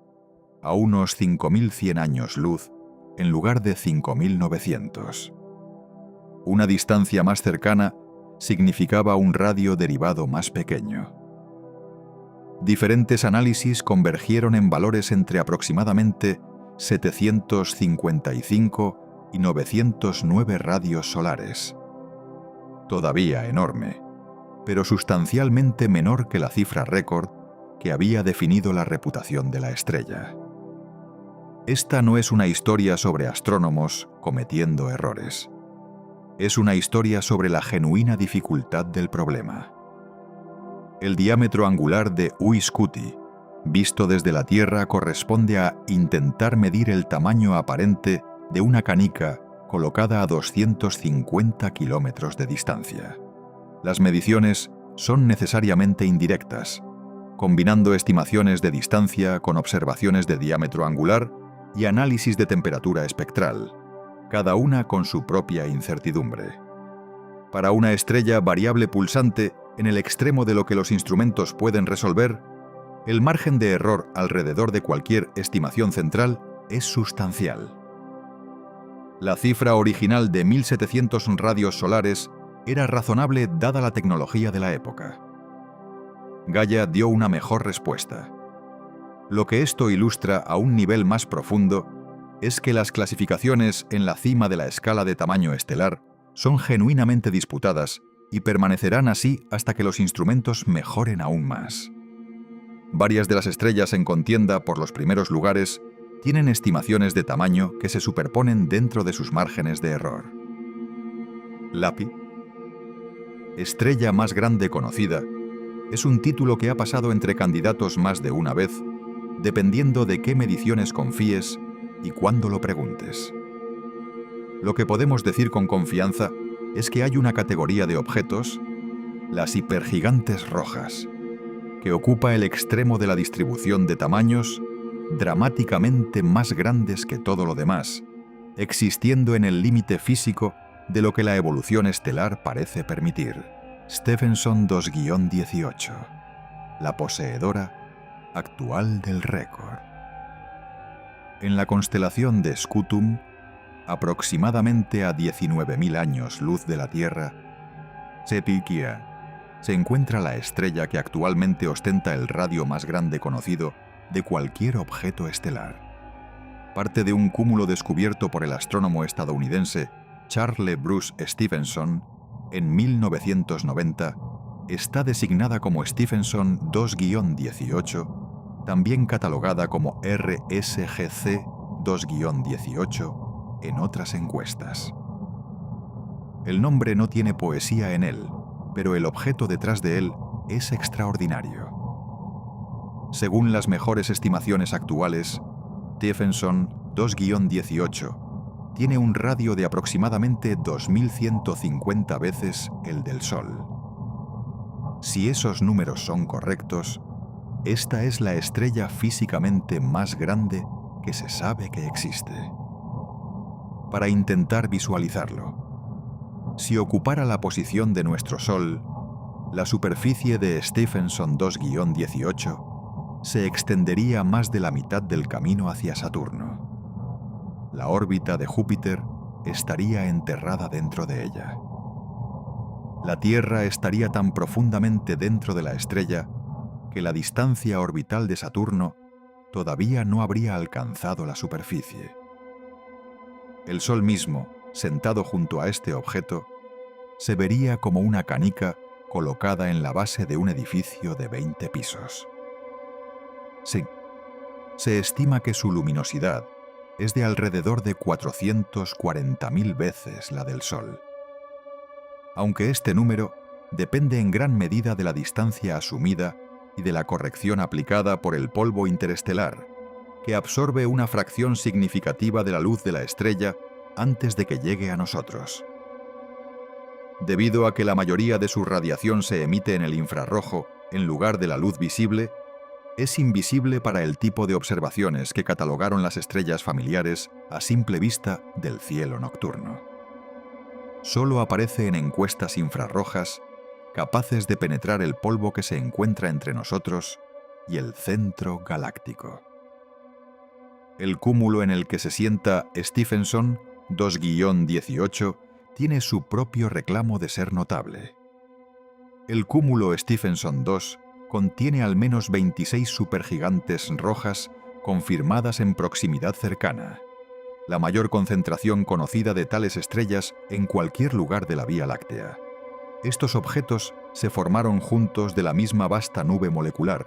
a unos 5.100 años luz en lugar de 5.900. Una distancia más cercana significaba un radio derivado más pequeño. Diferentes análisis convergieron en valores entre aproximadamente 755 y 909 radios solares. Todavía enorme, pero sustancialmente menor que la cifra récord que había definido la reputación de la estrella. Esta no es una historia sobre astrónomos cometiendo errores. Es una historia sobre la genuina dificultad del problema. El diámetro angular de Uy-Scuti, visto desde la Tierra, corresponde a intentar medir el tamaño aparente de una canica colocada a 250 kilómetros de distancia. Las mediciones son necesariamente indirectas, combinando estimaciones de distancia con observaciones de diámetro angular y análisis de temperatura espectral, cada una con su propia incertidumbre. Para una estrella variable pulsante, en el extremo de lo que los instrumentos pueden resolver, el margen de error alrededor de cualquier estimación central es sustancial. La cifra original de 1.700 radios solares era razonable dada la tecnología de la época. Gaia dio una mejor respuesta. Lo que esto ilustra a un nivel más profundo es que las clasificaciones en la cima de la escala de tamaño estelar son genuinamente disputadas y permanecerán así hasta que los instrumentos mejoren aún más. Varias de las estrellas en contienda por los primeros lugares tienen estimaciones de tamaño que se superponen dentro de sus márgenes de error. LAPI, estrella más grande conocida, es un título que ha pasado entre candidatos más de una vez, dependiendo de qué mediciones confíes y cuándo lo preguntes. Lo que podemos decir con confianza es que hay una categoría de objetos, las hipergigantes rojas, que ocupa el extremo de la distribución de tamaños dramáticamente más grandes que todo lo demás, existiendo en el límite físico de lo que la evolución estelar parece permitir. Stephenson 2-18, la poseedora actual del récord. En la constelación de Scutum, aproximadamente a 19.000 años luz de la Tierra, Cepheus, se encuentra la estrella que actualmente ostenta el radio más grande conocido de cualquier objeto estelar. Parte de un cúmulo descubierto por el astrónomo estadounidense Charles Bruce Stephenson en 1990, está designada como Stephenson 2-18, también catalogada como RSGC 2-18 en otras encuestas. El nombre no tiene poesía en él, pero el objeto detrás de él es extraordinario. Según las mejores estimaciones actuales, Stephenson 2-18 tiene un radio de aproximadamente 2.150 veces el del Sol. Si esos números son correctos, esta es la estrella físicamente más grande que se sabe que existe. Para intentar visualizarlo, si ocupara la posición de nuestro Sol, la superficie de Stephenson 2-18 se extendería más de la mitad del camino hacia Saturno. La órbita de Júpiter estaría enterrada dentro de ella. La Tierra estaría tan profundamente dentro de la estrella que la distancia orbital de Saturno todavía no habría alcanzado la superficie. el Sol mismo, sentado junto a este objeto, se vería como una canica colocada en la base de un edificio de 20 pisos. Sí, se estima que su luminosidad es de alrededor de 440.000 veces la del Sol. Aunque este número depende en gran medida de la distancia asumida y de la corrección aplicada por el polvo interestelar, que absorbe una fracción significativa de la luz de la estrella antes de que llegue a nosotros. Debido a que la mayoría de su radiación se emite en el infrarrojo en lugar de la luz visible, es invisible para el tipo de observaciones que catalogaron las estrellas familiares a simple vista del cielo nocturno. Solo aparece en encuestas infrarrojas capaces de penetrar el polvo que se encuentra entre nosotros y el centro galáctico. El cúmulo en el que se sienta Stephenson 2-18 tiene su propio reclamo de ser notable. El cúmulo Stephenson 2 contiene al menos 26 supergigantes rojas confirmadas en proximidad cercana, la mayor concentración conocida de tales estrellas en cualquier lugar de la Vía Láctea. Estos objetos se formaron juntos de la misma vasta nube molecular,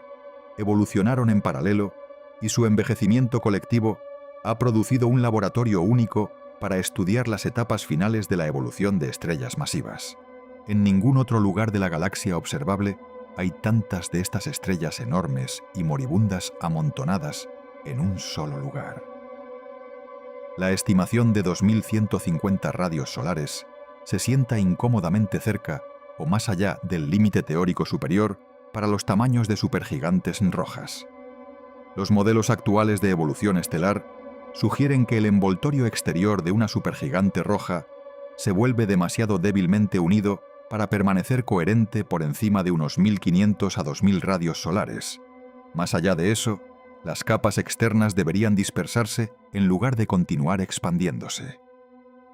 evolucionaron en paralelo y su envejecimiento colectivo ha producido un laboratorio único para estudiar las etapas finales de la evolución de estrellas masivas. En ningún otro lugar de la galaxia observable hay tantas de estas estrellas enormes y moribundas amontonadas en un solo lugar. La estimación de 2150 radios solares se sienta incómodamente cerca o más allá del límite teórico superior para los tamaños de supergigantes rojas. Los modelos actuales de evolución estelar sugieren que el envoltorio exterior de una supergigante roja se vuelve demasiado débilmente unido para permanecer coherente por encima de unos 1500 a 2000 radios solares. Más allá de eso, las capas externas deberían dispersarse en lugar de continuar expandiéndose.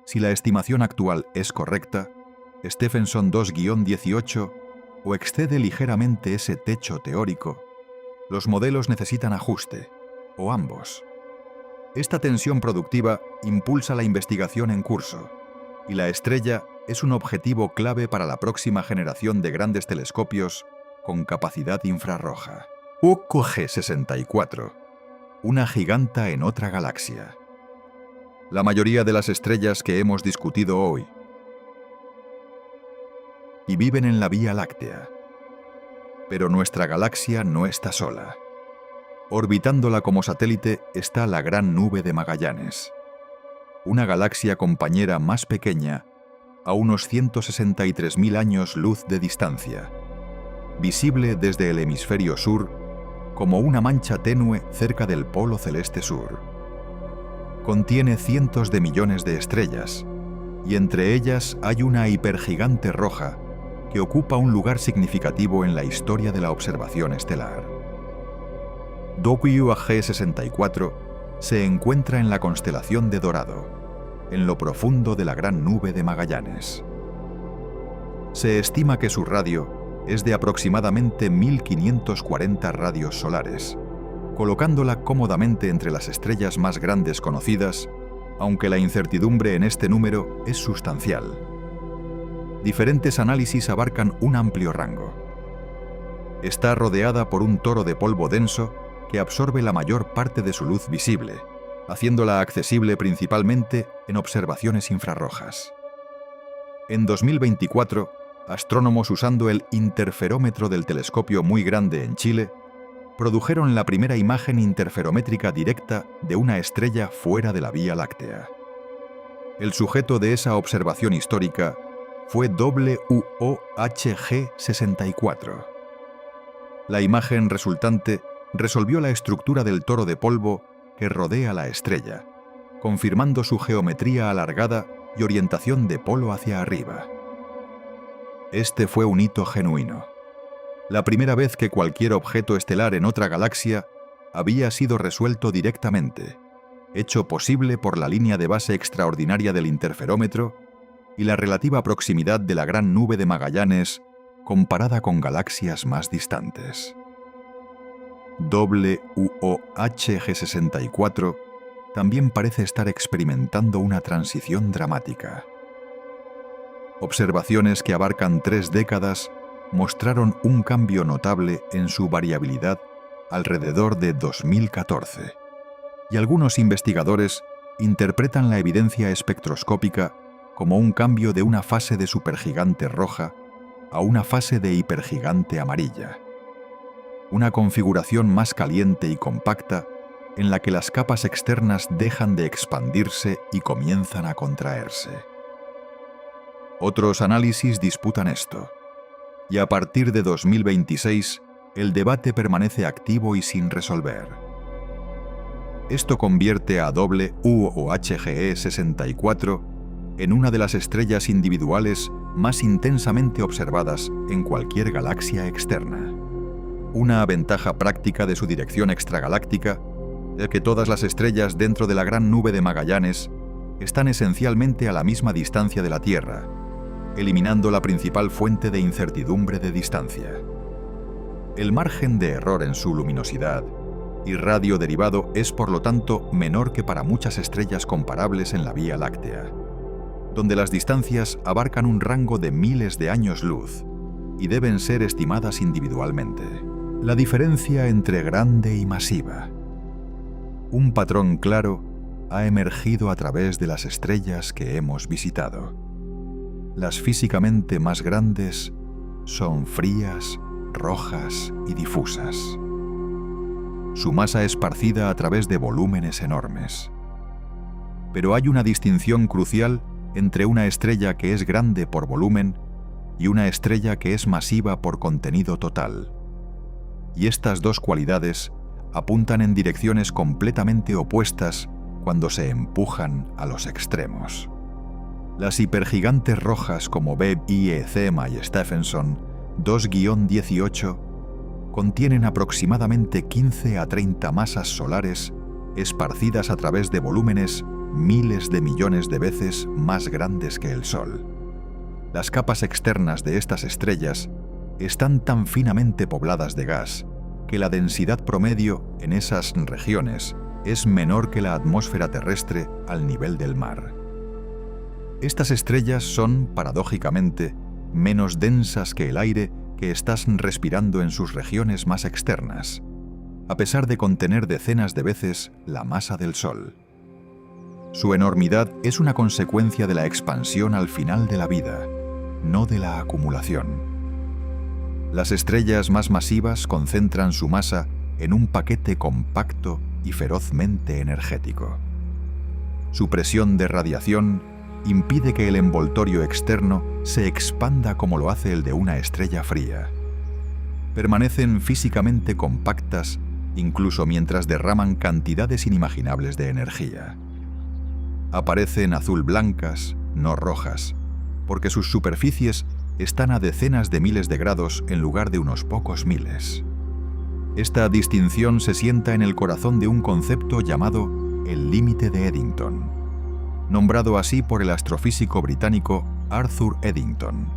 Si la estimación actual es correcta, Stephenson 2-18 o excede ligeramente ese techo teórico, los modelos necesitan ajuste, o ambos. Esta tensión productiva impulsa la investigación en curso, y la estrella es un objetivo clave para la próxima generación de grandes telescopios con capacidad infrarroja. UQG64, una giganta en otra galaxia. La mayoría de las estrellas que hemos discutido hoy y viven en la Vía Láctea. Pero nuestra galaxia no está sola. Orbitándola como satélite está la Gran Nube de Magallanes, una galaxia compañera más pequeña, a unos 163.000 años luz de distancia, visible desde el hemisferio sur como una mancha tenue cerca del polo celeste sur. Contiene cientos de millones de estrellas, y entre ellas hay una hipergigante roja que ocupa un lugar significativo en la historia de la observación estelar. WAG64 se encuentra en la constelación de Dorado, en lo profundo de la Gran Nube de Magallanes. Se estima que su radio es de aproximadamente 1540 radios solares, colocándola cómodamente entre las estrellas más grandes conocidas, aunque la incertidumbre en este número es sustancial. Diferentes análisis abarcan un amplio rango. Está rodeada por un toro de polvo denso que absorbe la mayor parte de su luz visible, haciéndola accesible principalmente en observaciones infrarrojas. En 2024, astrónomos usando el interferómetro del telescopio muy grande en Chile produjeron la primera imagen interferométrica directa de una estrella fuera de la Vía Láctea. El sujeto de esa observación histórica fue WOHG64. La imagen resultante resolvió la estructura del toro de polvo que rodea la estrella, confirmando su geometría alargada y orientación de polo hacia arriba. Este fue un hito genuino. La primera vez que cualquier objeto estelar en otra galaxia había sido resuelto directamente, hecho posible por la línea de base extraordinaria del interferómetro y la relativa proximidad de la Gran Nube de Magallanes comparada con galaxias más distantes. WOHG64 también parece estar experimentando una transición dramática. Observaciones que abarcan 3 décadas mostraron un cambio notable en su variabilidad alrededor de 2014, y algunos investigadores interpretan la evidencia espectroscópica como un cambio de una fase de supergigante roja a una fase de hipergigante amarilla, una configuración más caliente y compacta en la que las capas externas dejan de expandirse y comienzan a contraerse. Otros análisis disputan esto, y a partir de 2026 el debate permanece activo y sin resolver. Esto convierte a WUOHGE 64 en una de las estrellas individuales más intensamente observadas en cualquier galaxia externa. Una ventaja práctica de su dirección extragaláctica es que todas las estrellas dentro de la Gran Nube de Magallanes están esencialmente a la misma distancia de la Tierra, eliminando la principal fuente de incertidumbre de distancia. El margen de error en su luminosidad y radio derivado es por lo tanto menor que para muchas estrellas comparables en la Vía Láctea, donde las distancias abarcan un rango de miles de años luz y deben ser estimadas individualmente. La diferencia entre grande y masiva. Un patrón claro ha emergido a través de las estrellas que hemos visitado. Las físicamente más grandes son frías, rojas y difusas. Su masa esparcida a través de volúmenes enormes. Pero hay una distinción crucial entre una estrella que es grande por volumen y una estrella que es masiva por contenido total. Y estas dos cualidades apuntan en direcciones completamente opuestas cuando se empujan a los extremos. Las hipergigantes rojas como Be, Cema y Stephenson 2-18 contienen aproximadamente 15 a 30 masas solares esparcidas a través de volúmenes miles de millones de veces más grandes que el Sol. Las capas externas de estas estrellas están tan finamente pobladas de gas que la densidad promedio en esas regiones es menor que la atmósfera terrestre al nivel del mar. Estas estrellas son, paradójicamente, menos densas que el aire que estás respirando en sus regiones más externas, a pesar de contener decenas de veces la masa del Sol. Su enormidad es una consecuencia de la expansión al final de la vida, no de la acumulación. Las estrellas más masivas concentran su masa en un paquete compacto y ferozmente energético. Su presión de radiación impide que el envoltorio externo se expanda como lo hace el de una estrella fría. Permanecen físicamente compactas incluso mientras derraman cantidades inimaginables de energía. Aparecen azul blancas, no rojas, porque sus superficies están a decenas de miles de grados en lugar de unos pocos miles. Esta distinción se sienta en el corazón de un concepto llamado el límite de Eddington, nombrado así por el astrofísico británico Arthur Eddington,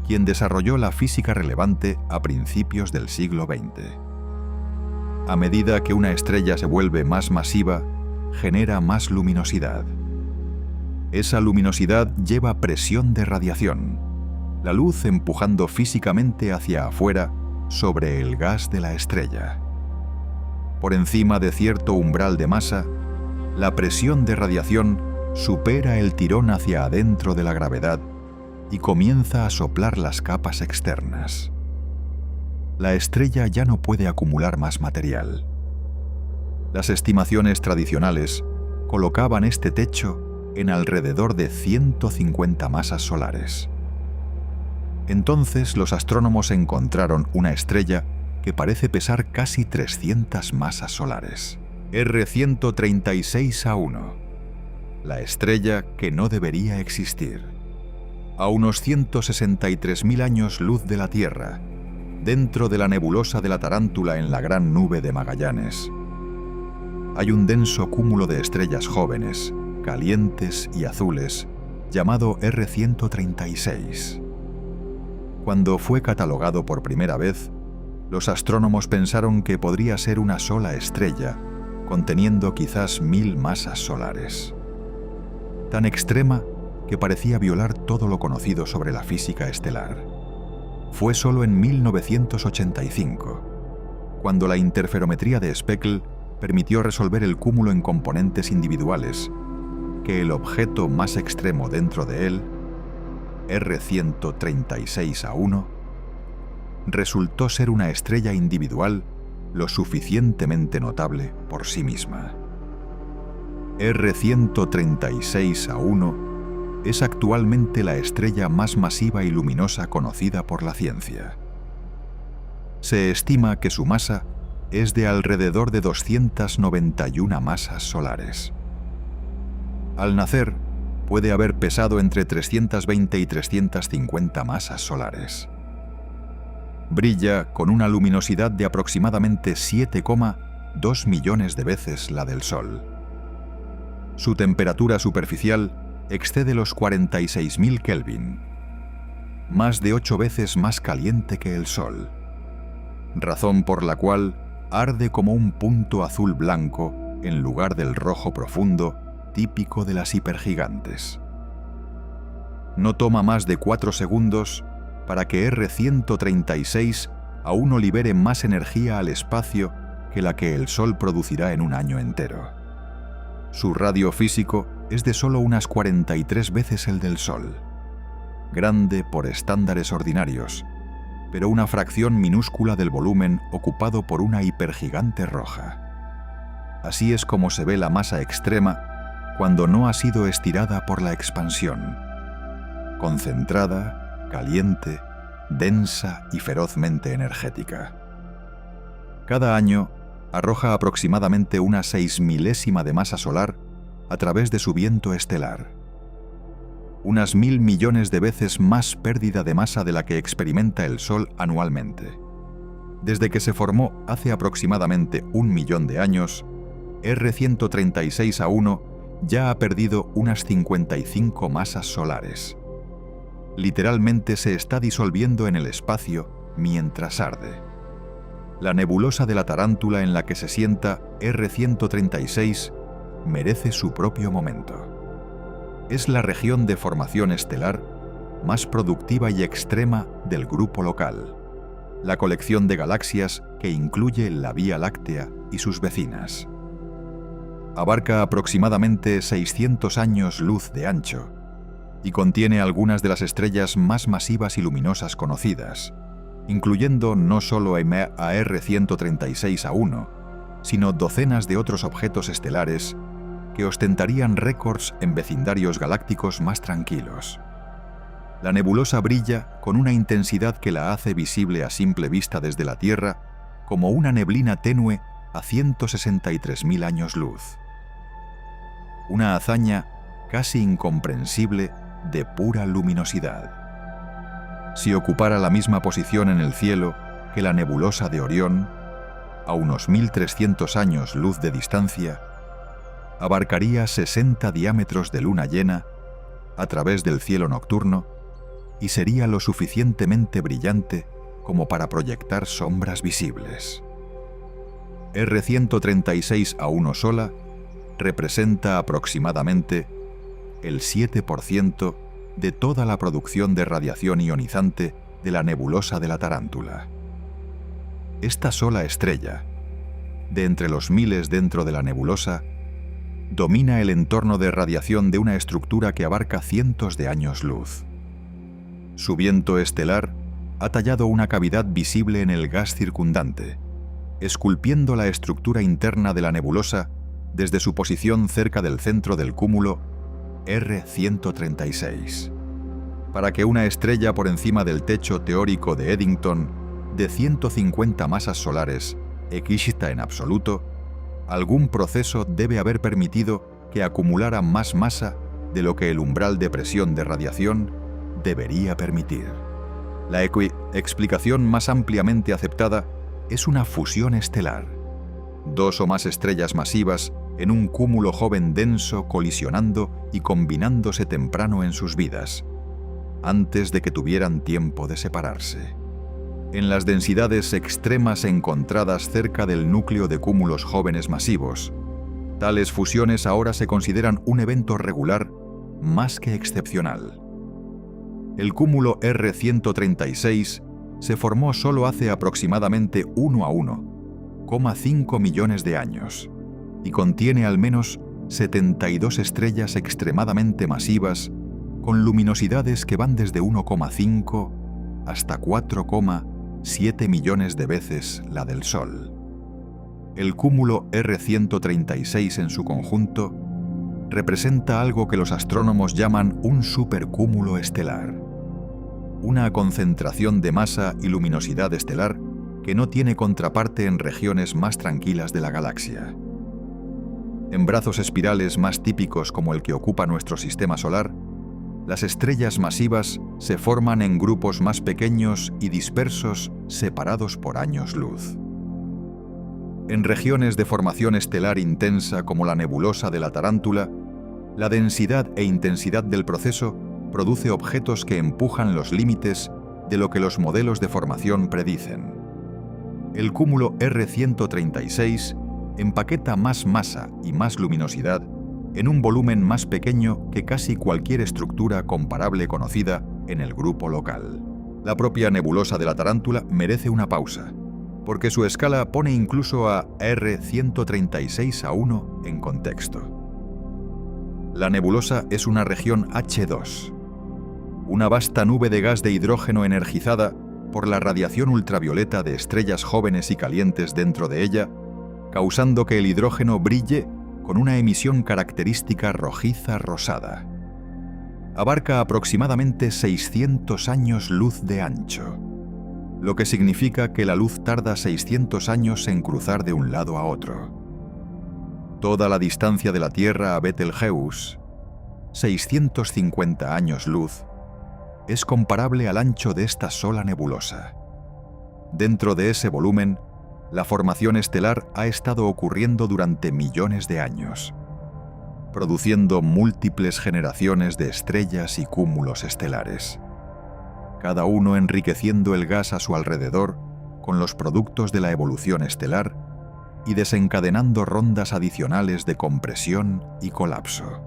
quien desarrolló la física relevante a principios del siglo XX. A medida que una estrella se vuelve más masiva, genera más luminosidad. Esa luminosidad lleva presión de radiación, la luz empujando físicamente hacia afuera sobre el gas de la estrella. Por encima de cierto umbral de masa, la presión de radiación supera el tirón hacia adentro de la gravedad y comienza a soplar las capas externas. La estrella ya no puede acumular más material. Las estimaciones tradicionales colocaban este techo en alrededor de 150 masas solares. Entonces los astrónomos encontraron una estrella que parece pesar casi 300 masas solares. R136A1, la estrella que no debería existir. A unos 163.000 años luz de la Tierra, dentro de la nebulosa de la Tarántula en la Gran Nube de Magallanes, hay un denso cúmulo de estrellas jóvenes, calientes y azules, llamado R136. Cuando fue catalogado por primera vez, los astrónomos pensaron que podría ser una sola estrella, conteniendo quizás 1000 masas solares. Tan extrema que parecía violar todo lo conocido sobre la física estelar. Fue solo en 1985, cuando la interferometría de Speckle permitió resolver el cúmulo en componentes individuales, que el objeto más extremo dentro de él, R136A1, resultó ser una estrella individual lo suficientemente notable por sí misma. R136A1 es actualmente la estrella más masiva y luminosa conocida por la ciencia. Se estima que su masa es de alrededor de 291 masas solares. Al nacer, puede haber pesado entre 320 y 350 masas solares. Brilla con una luminosidad de aproximadamente 7,2 millones de veces la del Sol. Su temperatura superficial excede los 46.000 Kelvin, más de 8 veces más caliente que el Sol, razón por la cual arde como un punto azul blanco en lugar del rojo profundo típico de las hipergigantes. No toma más de 4 segundos para que R136A1 libere más energía al espacio que la que el Sol producirá en un año entero. Su radio físico es de solo unas 43 veces el del Sol. Grande por estándares ordinarios, pero una fracción minúscula del volumen ocupado por una hipergigante roja. Así es como se ve la masa extrema cuando no ha sido estirada por la expansión. Concentrada, caliente, densa y ferozmente energética. Cada año arroja aproximadamente una 6.000ª de masa solar a través de su viento estelar. Unas 1.000 millones de veces más pérdida de masa de la que experimenta el Sol anualmente. Desde que se formó hace aproximadamente 1 millón de años, R136A1 ya ha perdido unas 55 masas solares. Literalmente se está disolviendo en el espacio mientras arde. La nebulosa de la tarántula en la que se sienta R136 merece su propio momento. Es la región de formación estelar más productiva y extrema del grupo local, la colección de galaxias que incluye la Vía Láctea y sus vecinas. Abarca aproximadamente 600 años luz de ancho y contiene algunas de las estrellas más masivas y luminosas conocidas, incluyendo no solo a R136A1, sino docenas de otros objetos estelares que ostentarían récords en vecindarios galácticos más tranquilos. La nebulosa brilla con una intensidad que la hace visible a simple vista desde la Tierra como una neblina tenue a 163.000 años luz. Una hazaña casi incomprensible de pura luminosidad. Si ocupara la misma posición en el cielo que la nebulosa de Orión, a unos 1.300 años luz de distancia, abarcaría 60 diámetros de luna llena a través del cielo nocturno y sería lo suficientemente brillante como para proyectar sombras visibles. R136A1 sola representa aproximadamente el 7% de toda la producción de radiación ionizante de la nebulosa de la tarántula. Esta sola estrella, de entre los miles dentro de la nebulosa, domina el entorno de radiación de una estructura que abarca cientos de años luz. Su viento estelar ha tallado una cavidad visible en el gas circundante, esculpiendo la estructura interna de la nebulosa desde su posición cerca del centro del cúmulo R136. Para que una estrella por encima del techo teórico de Eddington de 150 masas solares exista en absoluto, algún proceso debe haber permitido que acumulara más masa de lo que el umbral de presión de radiación debería permitir. La explicación más ampliamente aceptada es una fusión estelar. 2 o más estrellas masivas en un cúmulo joven denso colisionando y combinándose temprano en sus vidas, antes de que tuvieran tiempo de separarse. En las densidades extremas encontradas cerca del núcleo de cúmulos jóvenes masivos, Tales fusiones ahora se consideran un evento regular más que excepcional. El cúmulo R136 se formó solo hace aproximadamente 1 a 1,5 millones de años y contiene al menos 72 estrellas extremadamente masivas con luminosidades que van desde 1,5 hasta 4,7 millones de veces la del Sol. El cúmulo R136 en su conjunto representa algo que los astrónomos llaman un supercúmulo estelar, una concentración de masa y luminosidad estelar que no tiene contraparte en regiones más tranquilas de la galaxia. En brazos espirales más típicos como el que ocupa nuestro sistema solar, las estrellas masivas se forman en grupos más pequeños y dispersos separados por años luz. En regiones de formación estelar intensa como la nebulosa de la Tarántula, la densidad e intensidad del proceso produce objetos que empujan los límites de lo que los modelos de formación predicen. El cúmulo R136 empaqueta más masa y más luminosidad en un volumen más pequeño que casi cualquier estructura comparable conocida en el grupo local. La propia nebulosa de la Tarántula merece una pausa, porque su escala pone incluso a R136A1 en contexto. La nebulosa es una región H2, una vasta nube de gas de hidrógeno energizada por la radiación ultravioleta de estrellas jóvenes y calientes dentro de ella, causando que el hidrógeno brille con una emisión característica rojiza rosada. Abarca aproximadamente 600 años luz de ancho, lo que significa que la luz tarda 600 años en cruzar de un lado a otro. Toda la distancia de la Tierra a Betelgeuse, 650 años luz, es comparable al ancho de esta sola nebulosa. Dentro de ese volumen, la formación estelar ha estado ocurriendo durante millones de años, produciendo múltiples generaciones de estrellas y cúmulos estelares, cada uno enriqueciendo el gas a su alrededor con los productos de la evolución estelar y desencadenando rondas adicionales de compresión y colapso.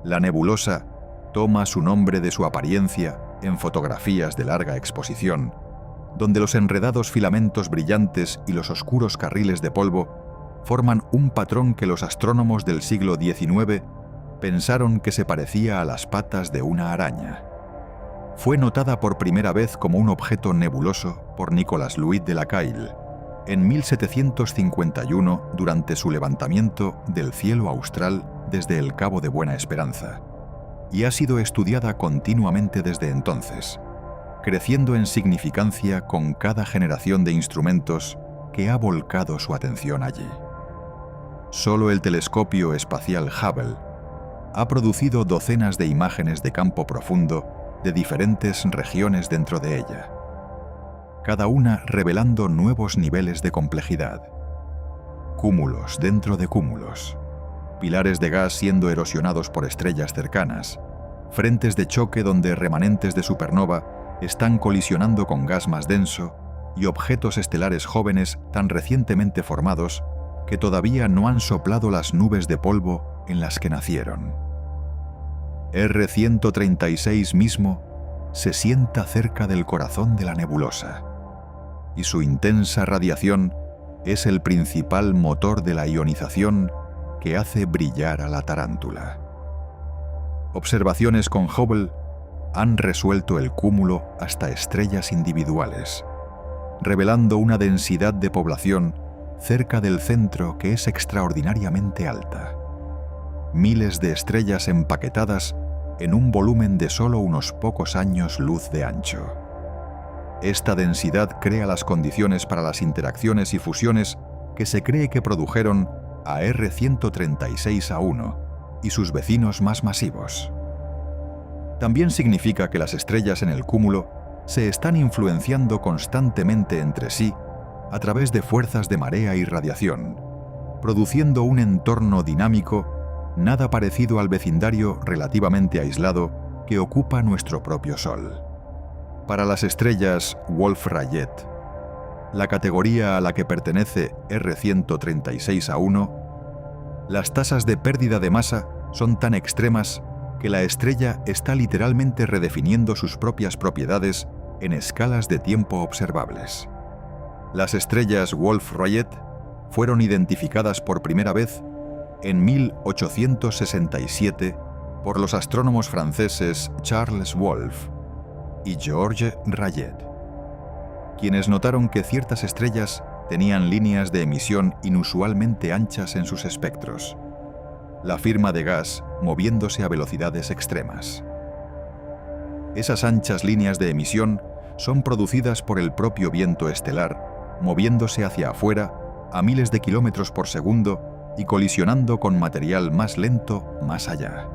La nebulosa toma su nombre de su apariencia en fotografías de larga exposición, donde los enredados filamentos brillantes y los oscuros carriles de polvo forman un patrón que los astrónomos del siglo XIX pensaron que se parecía a las patas de una araña. Fue notada por primera vez como un objeto nebuloso por Nicolas Louis de Lacaille en 1751 durante su levantamiento del cielo austral desde el Cabo de Buena Esperanza, y ha sido estudiada continuamente desde entonces, creciendo en significancia con cada generación de instrumentos que ha volcado su atención allí. Solo el telescopio espacial Hubble ha producido docenas de imágenes de campo profundo de diferentes regiones dentro de ella, cada una revelando nuevos niveles de complejidad. Cúmulos dentro de cúmulos, pilares de gas siendo erosionados por estrellas cercanas, frentes de choque donde remanentes de supernova están colisionando con gas más denso y objetos estelares jóvenes tan recientemente formados que todavía no han soplado las nubes de polvo en las que nacieron. R136 mismo se sienta cerca del corazón de la nebulosa, y su intensa radiación es el principal motor de la ionización que hace brillar a la tarántula. Observaciones con Hubble han resuelto el cúmulo hasta estrellas individuales, revelando una densidad de población cerca del centro que es extraordinariamente alta. Miles de estrellas empaquetadas en un volumen de solo unos pocos años luz de ancho. Esta densidad crea las condiciones para las interacciones y fusiones que se cree que produjeron a R136A1 y sus vecinos más masivos. También significa que las estrellas en el cúmulo se están influenciando constantemente entre sí a través de fuerzas de marea y radiación, produciendo un entorno dinámico nada parecido al vecindario relativamente aislado que ocupa nuestro propio Sol. Para las estrellas Wolf-Rayet, la categoría a la que pertenece R136A1, Las tasas de pérdida de masa son tan extremas que la estrella está literalmente redefiniendo sus propias propiedades en escalas de tiempo observables. Las estrellas Wolf-Rayet fueron identificadas por primera vez en 1867 por los astrónomos franceses Charles Wolf y Georges Rayet, quienes notaron que ciertas estrellas tenían líneas de emisión inusualmente anchas en sus espectros, la firma de gas moviéndose a velocidades extremas. Esas anchas líneas de emisión son producidas por el propio viento estelar, moviéndose hacia afuera a miles de kilómetros por segundo y colisionando con material más lento más allá.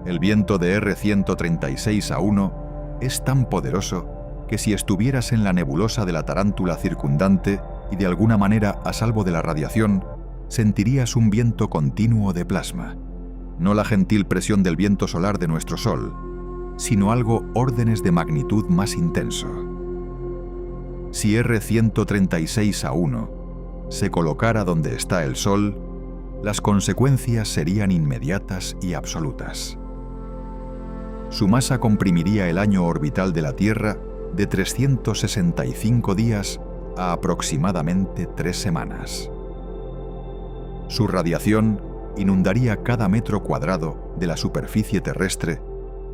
El viento de R136A1 es tan poderoso que si estuvieras en la nebulosa de la tarántula circundante y de alguna manera a salvo de la radiación, sentirías un viento continuo de plasma, no la gentil presión del viento solar de nuestro Sol, sino algo órdenes de magnitud más intenso. Si R136A1 se colocara donde está el Sol, las consecuencias serían inmediatas y absolutas. Su masa comprimiría el año orbital de la Tierra de 365 días a aproximadamente 3 semanas. Su radiación inundaría cada metro cuadrado de la superficie terrestre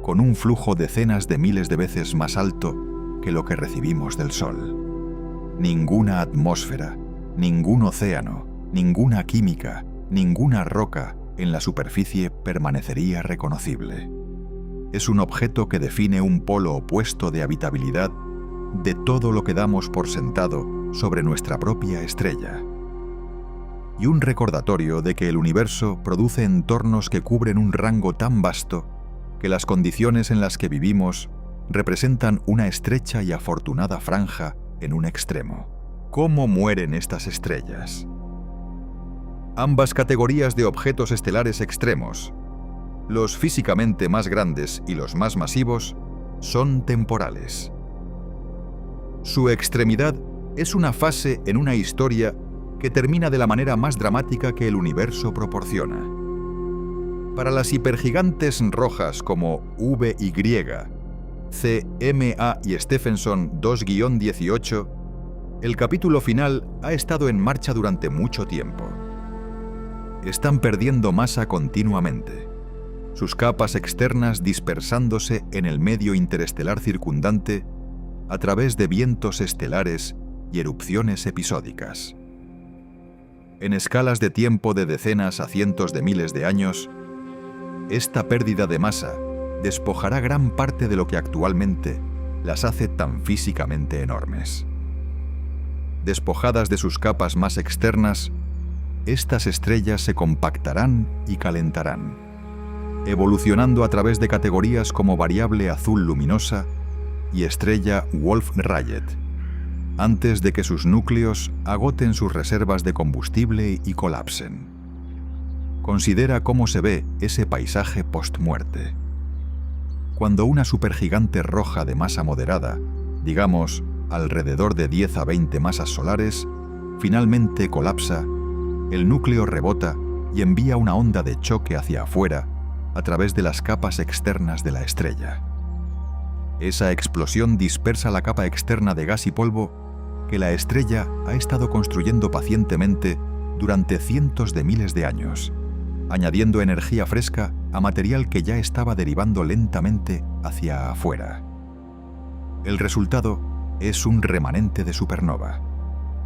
con un flujo decenas de miles de veces más alto que lo que recibimos del Sol. Ninguna atmósfera, ningún océano, ninguna química, ninguna roca en la superficie permanecería reconocible. Es un objeto que define un polo opuesto de habitabilidad de todo lo que damos por sentado sobre nuestra propia estrella. Y un recordatorio de que el universo produce entornos que cubren un rango tan vasto que las condiciones en las que vivimos representan una estrecha y afortunada franja en un extremo. ¿Cómo mueren estas estrellas? Ambas categorías de objetos estelares extremos, los físicamente más grandes y los más masivos, son temporales. Su extremidad es una fase en una historia que termina de la manera más dramática que el universo proporciona. Para las hipergigantes rojas como VY, CMA y Stephenson 2-18, el capítulo final ha estado en marcha durante mucho tiempo. Están perdiendo masa continuamente, sus capas externas dispersándose en el medio interestelar circundante a través de vientos estelares y erupciones episódicas. En escalas de tiempo de decenas a cientos de miles de años, esta pérdida de masa despojará gran parte de lo que actualmente las hace tan físicamente enormes. Despojadas de sus capas más externas, estas estrellas se compactarán y calentarán, evolucionando a través de categorías como variable azul luminosa y estrella Wolf-Rayet, antes de que sus núcleos agoten sus reservas de combustible y colapsen. Considera cómo se ve ese paisaje post-muerte. Cuando una supergigante roja de masa moderada, digamos alrededor de 10 a 20 masas solares, finalmente colapsa, el núcleo rebota y envía una onda de choque hacia afuera a través de las capas externas de la estrella. Esa explosión dispersa la capa externa de gas y polvo que la estrella ha estado construyendo pacientemente durante cientos de miles de años, añadiendo energía fresca a material que ya estaba derivando lentamente hacia afuera. El resultado es un remanente de supernova,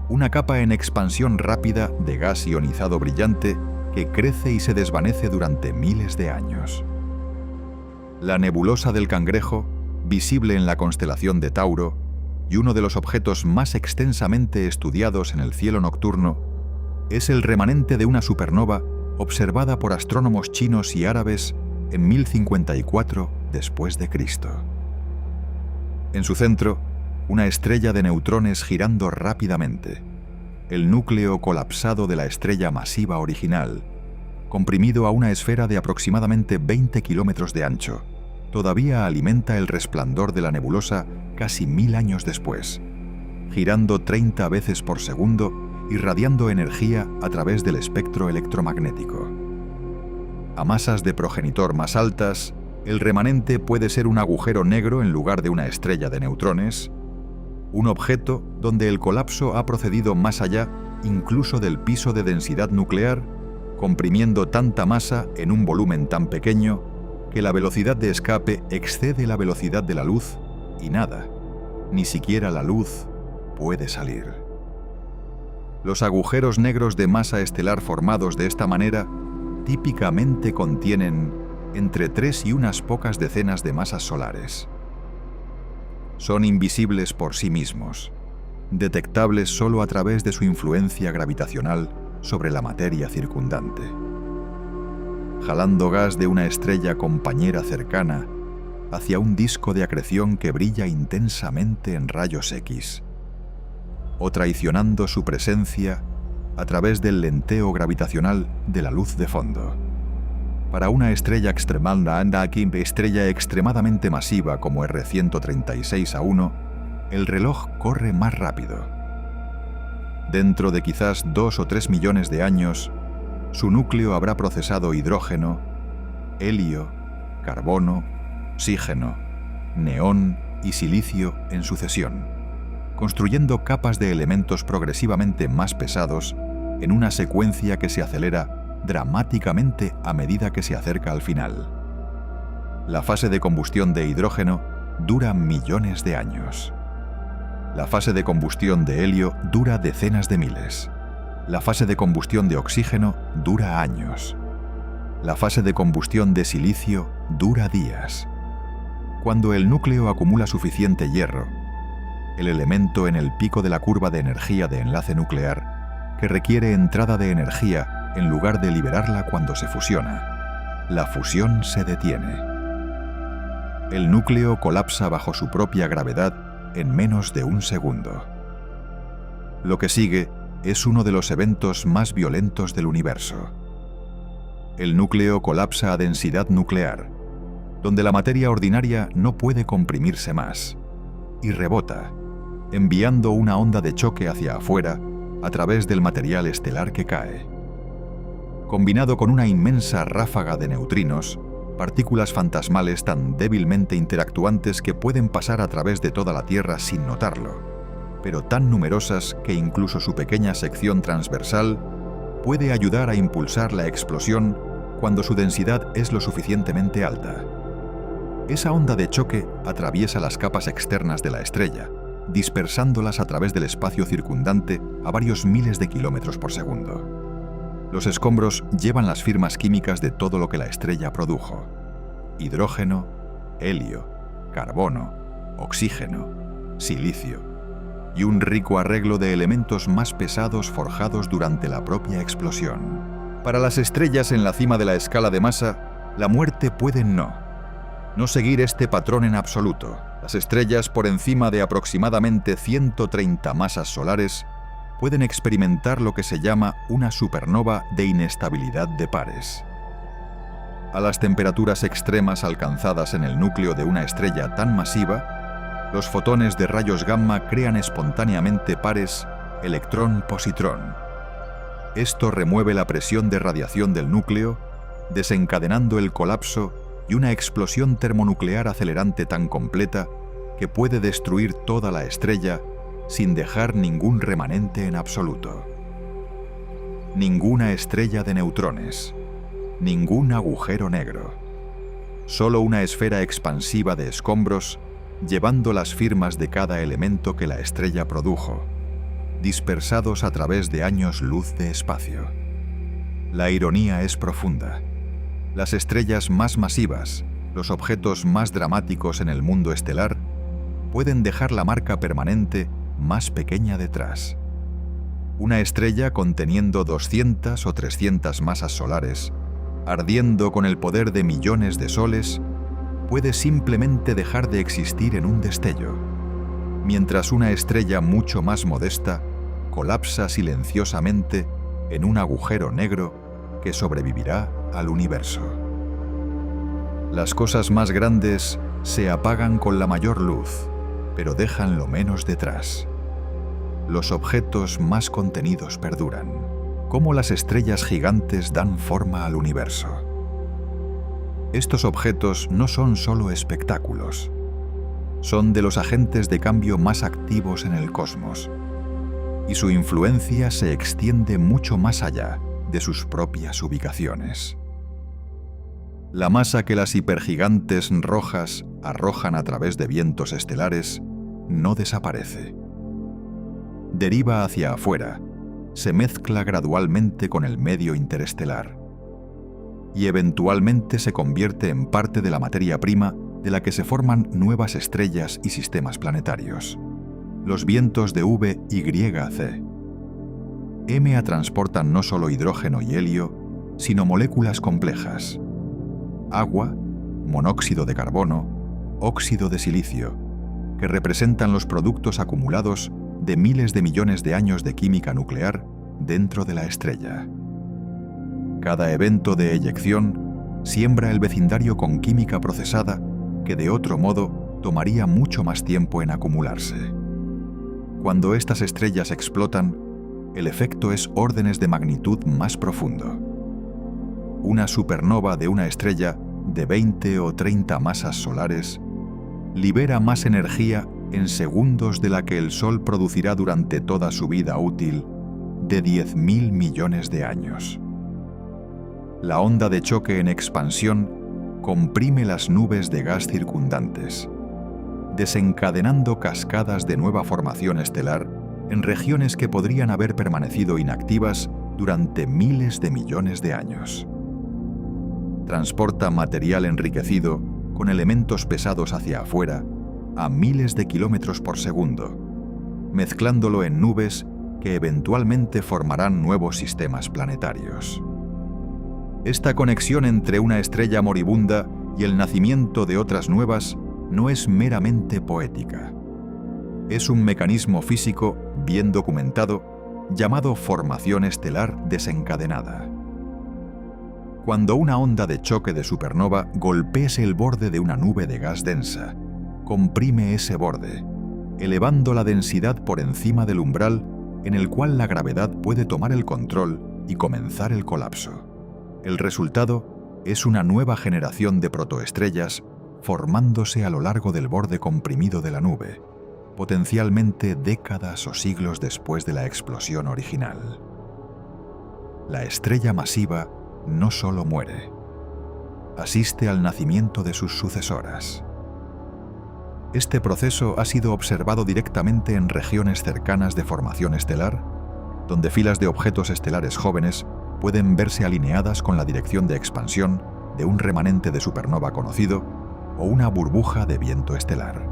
una capa en expansión rápida de gas ionizado brillante que crece y se desvanece durante miles de años. La nebulosa del Cangrejo, visible en la constelación de Tauro, y uno de los objetos más extensamente estudiados en el cielo nocturno, es el remanente de una supernova observada por astrónomos chinos y árabes en 1054 después de Cristo. En su centro, una estrella de neutrones girando rápidamente, el núcleo colapsado de la estrella masiva original, comprimido a una esfera de aproximadamente 20 kilómetros de ancho, todavía alimenta el resplandor de la nebulosa casi 1000 años después, girando 30 veces por segundo, irradiando energía a través del espectro electromagnético. A masas de progenitor más altas, el remanente puede ser un agujero negro en lugar de una estrella de neutrones, un objeto donde el colapso ha procedido más allá incluso del piso de densidad nuclear, comprimiendo tanta masa en un volumen tan pequeño que la velocidad de escape excede la velocidad de la luz y nada, ni siquiera la luz, puede salir. Los agujeros negros de masa estelar formados de esta manera típicamente contienen entre 3 y unas pocas decenas de masas solares. Son invisibles por sí mismos, detectables solo a través de su influencia gravitacional sobre la materia circundante. Jalando gas de una estrella compañera cercana hacia un disco de acreción que brilla intensamente en rayos X, o traicionando su presencia a través del lenteo gravitacional de la luz de fondo. Para una estrella extremadamente masiva como R136A1, el reloj corre más rápido. Dentro de quizás 2 o 3 millones de años, su núcleo habrá procesado hidrógeno, helio, carbono, oxígeno, neón y silicio en sucesión, construyendo capas de elementos progresivamente más pesados en una secuencia que se acelera dramáticamente a medida que se acerca al final. La fase de combustión de hidrógeno dura millones de años. La fase de combustión de helio dura decenas de miles. La fase de combustión de oxígeno dura años. La fase de combustión de silicio dura días. Cuando el núcleo acumula suficiente hierro, el elemento en el pico de la curva de energía de enlace nuclear, que requiere entrada de energía en lugar de liberarla cuando se fusiona, la fusión se detiene. El núcleo colapsa bajo su propia gravedad en menos de un segundo. Lo que sigue es uno de los eventos más violentos del universo. El núcleo colapsa a densidad nuclear, donde la materia ordinaria no puede comprimirse más, y rebota, enviando una onda de choque hacia afuera a través del material estelar que cae. Combinado con una inmensa ráfaga de neutrinos, partículas fantasmales tan débilmente interactuantes que pueden pasar a través de toda la Tierra sin notarlo, pero tan numerosas que incluso su pequeña sección transversal puede ayudar a impulsar la explosión cuando su densidad es lo suficientemente alta. Esa onda de choque atraviesa las capas externas de la estrella, dispersándolas a través del espacio circundante a varios miles de kilómetros por segundo. Los escombros llevan las firmas químicas de todo lo que la estrella produjo: hidrógeno, helio, carbono, oxígeno, silicio, y un rico arreglo de elementos más pesados forjados durante la propia explosión. Para las estrellas en la cima de la escala de masa, la muerte puede no seguir este patrón en absoluto. Las estrellas por encima de aproximadamente 130 masas solares pueden experimentar lo que se llama una supernova de inestabilidad de pares. A las temperaturas extremas alcanzadas en el núcleo de una estrella tan masiva, los fotones de rayos gamma crean espontáneamente pares electrón-positrón. Esto remueve la presión de radiación del núcleo, desencadenando el colapso y una explosión termonuclear acelerante tan completa que puede destruir toda la estrella sin dejar ningún remanente en absoluto. Ninguna estrella de neutrones, ningún agujero negro. Solo una esfera expansiva de escombros llevando las firmas de cada elemento que la estrella produjo, dispersados a través de años luz de espacio. La ironía es profunda. Las estrellas más masivas, los objetos más dramáticos en el mundo estelar, pueden dejar la marca permanente más pequeña detrás. Una estrella conteniendo 200 o 300 masas solares, ardiendo con el poder de millones de soles, puede simplemente dejar de existir en un destello, mientras una estrella mucho más modesta colapsa silenciosamente en un agujero negro que sobrevivirá al universo. Las cosas más grandes se apagan con la mayor luz, pero dejan lo menos detrás. Los objetos más contenidos perduran, como las estrellas gigantes dan forma al universo. Estos objetos no son solo espectáculos. Son de los agentes de cambio más activos en el cosmos, y su influencia se extiende mucho más allá de sus propias ubicaciones. La masa que las hipergigantes rojas arrojan a través de vientos estelares no desaparece. Deriva hacia afuera, se mezcla gradualmente con el medio interestelar y eventualmente se convierte en parte de la materia prima de la que se forman nuevas estrellas y sistemas planetarios. Los vientos de V, Y, C. EMEA transportan no solo hidrógeno y helio, sino moléculas complejas: agua, monóxido de carbono, óxido de silicio, que representan los productos acumulados de miles de millones de años de química nuclear dentro de la estrella. Cada evento de eyección siembra el vecindario con química procesada que de otro modo tomaría mucho más tiempo en acumularse. Cuando estas estrellas explotan, el efecto es órdenes de magnitud más profundo. Una supernova de una estrella de 20 o 30 masas solares libera más energía en segundos de la que el Sol producirá durante toda su vida útil de 10.000 millones de años. La onda de choque en expansión comprime las nubes de gas circundantes, desencadenando cascadas de nueva formación estelar en regiones que podrían haber permanecido inactivas durante miles de millones de años. Transporta material enriquecido con elementos pesados hacia afuera a miles de kilómetros por segundo, mezclándolo en nubes que eventualmente formarán nuevos sistemas planetarios. Esta conexión entre una estrella moribunda y el nacimiento de otras nuevas no es meramente poética. Es un mecanismo físico bien documentado llamado formación estelar desencadenada. Cuando una onda de choque de supernova golpea el borde de una nube de gas densa, comprime ese borde, elevando la densidad por encima del umbral en el cual la gravedad puede tomar el control y comenzar el colapso. El resultado es una nueva generación de protoestrellas formándose a lo largo del borde comprimido de la nube, potencialmente décadas o siglos después de la explosión original. La estrella masiva no solo muere, asiste al nacimiento de sus sucesoras. Este proceso ha sido observado directamente en regiones cercanas de formación estelar, donde filas de objetos estelares jóvenes pueden verse alineadas con la dirección de expansión de un remanente de supernova conocido o una burbuja de viento estelar.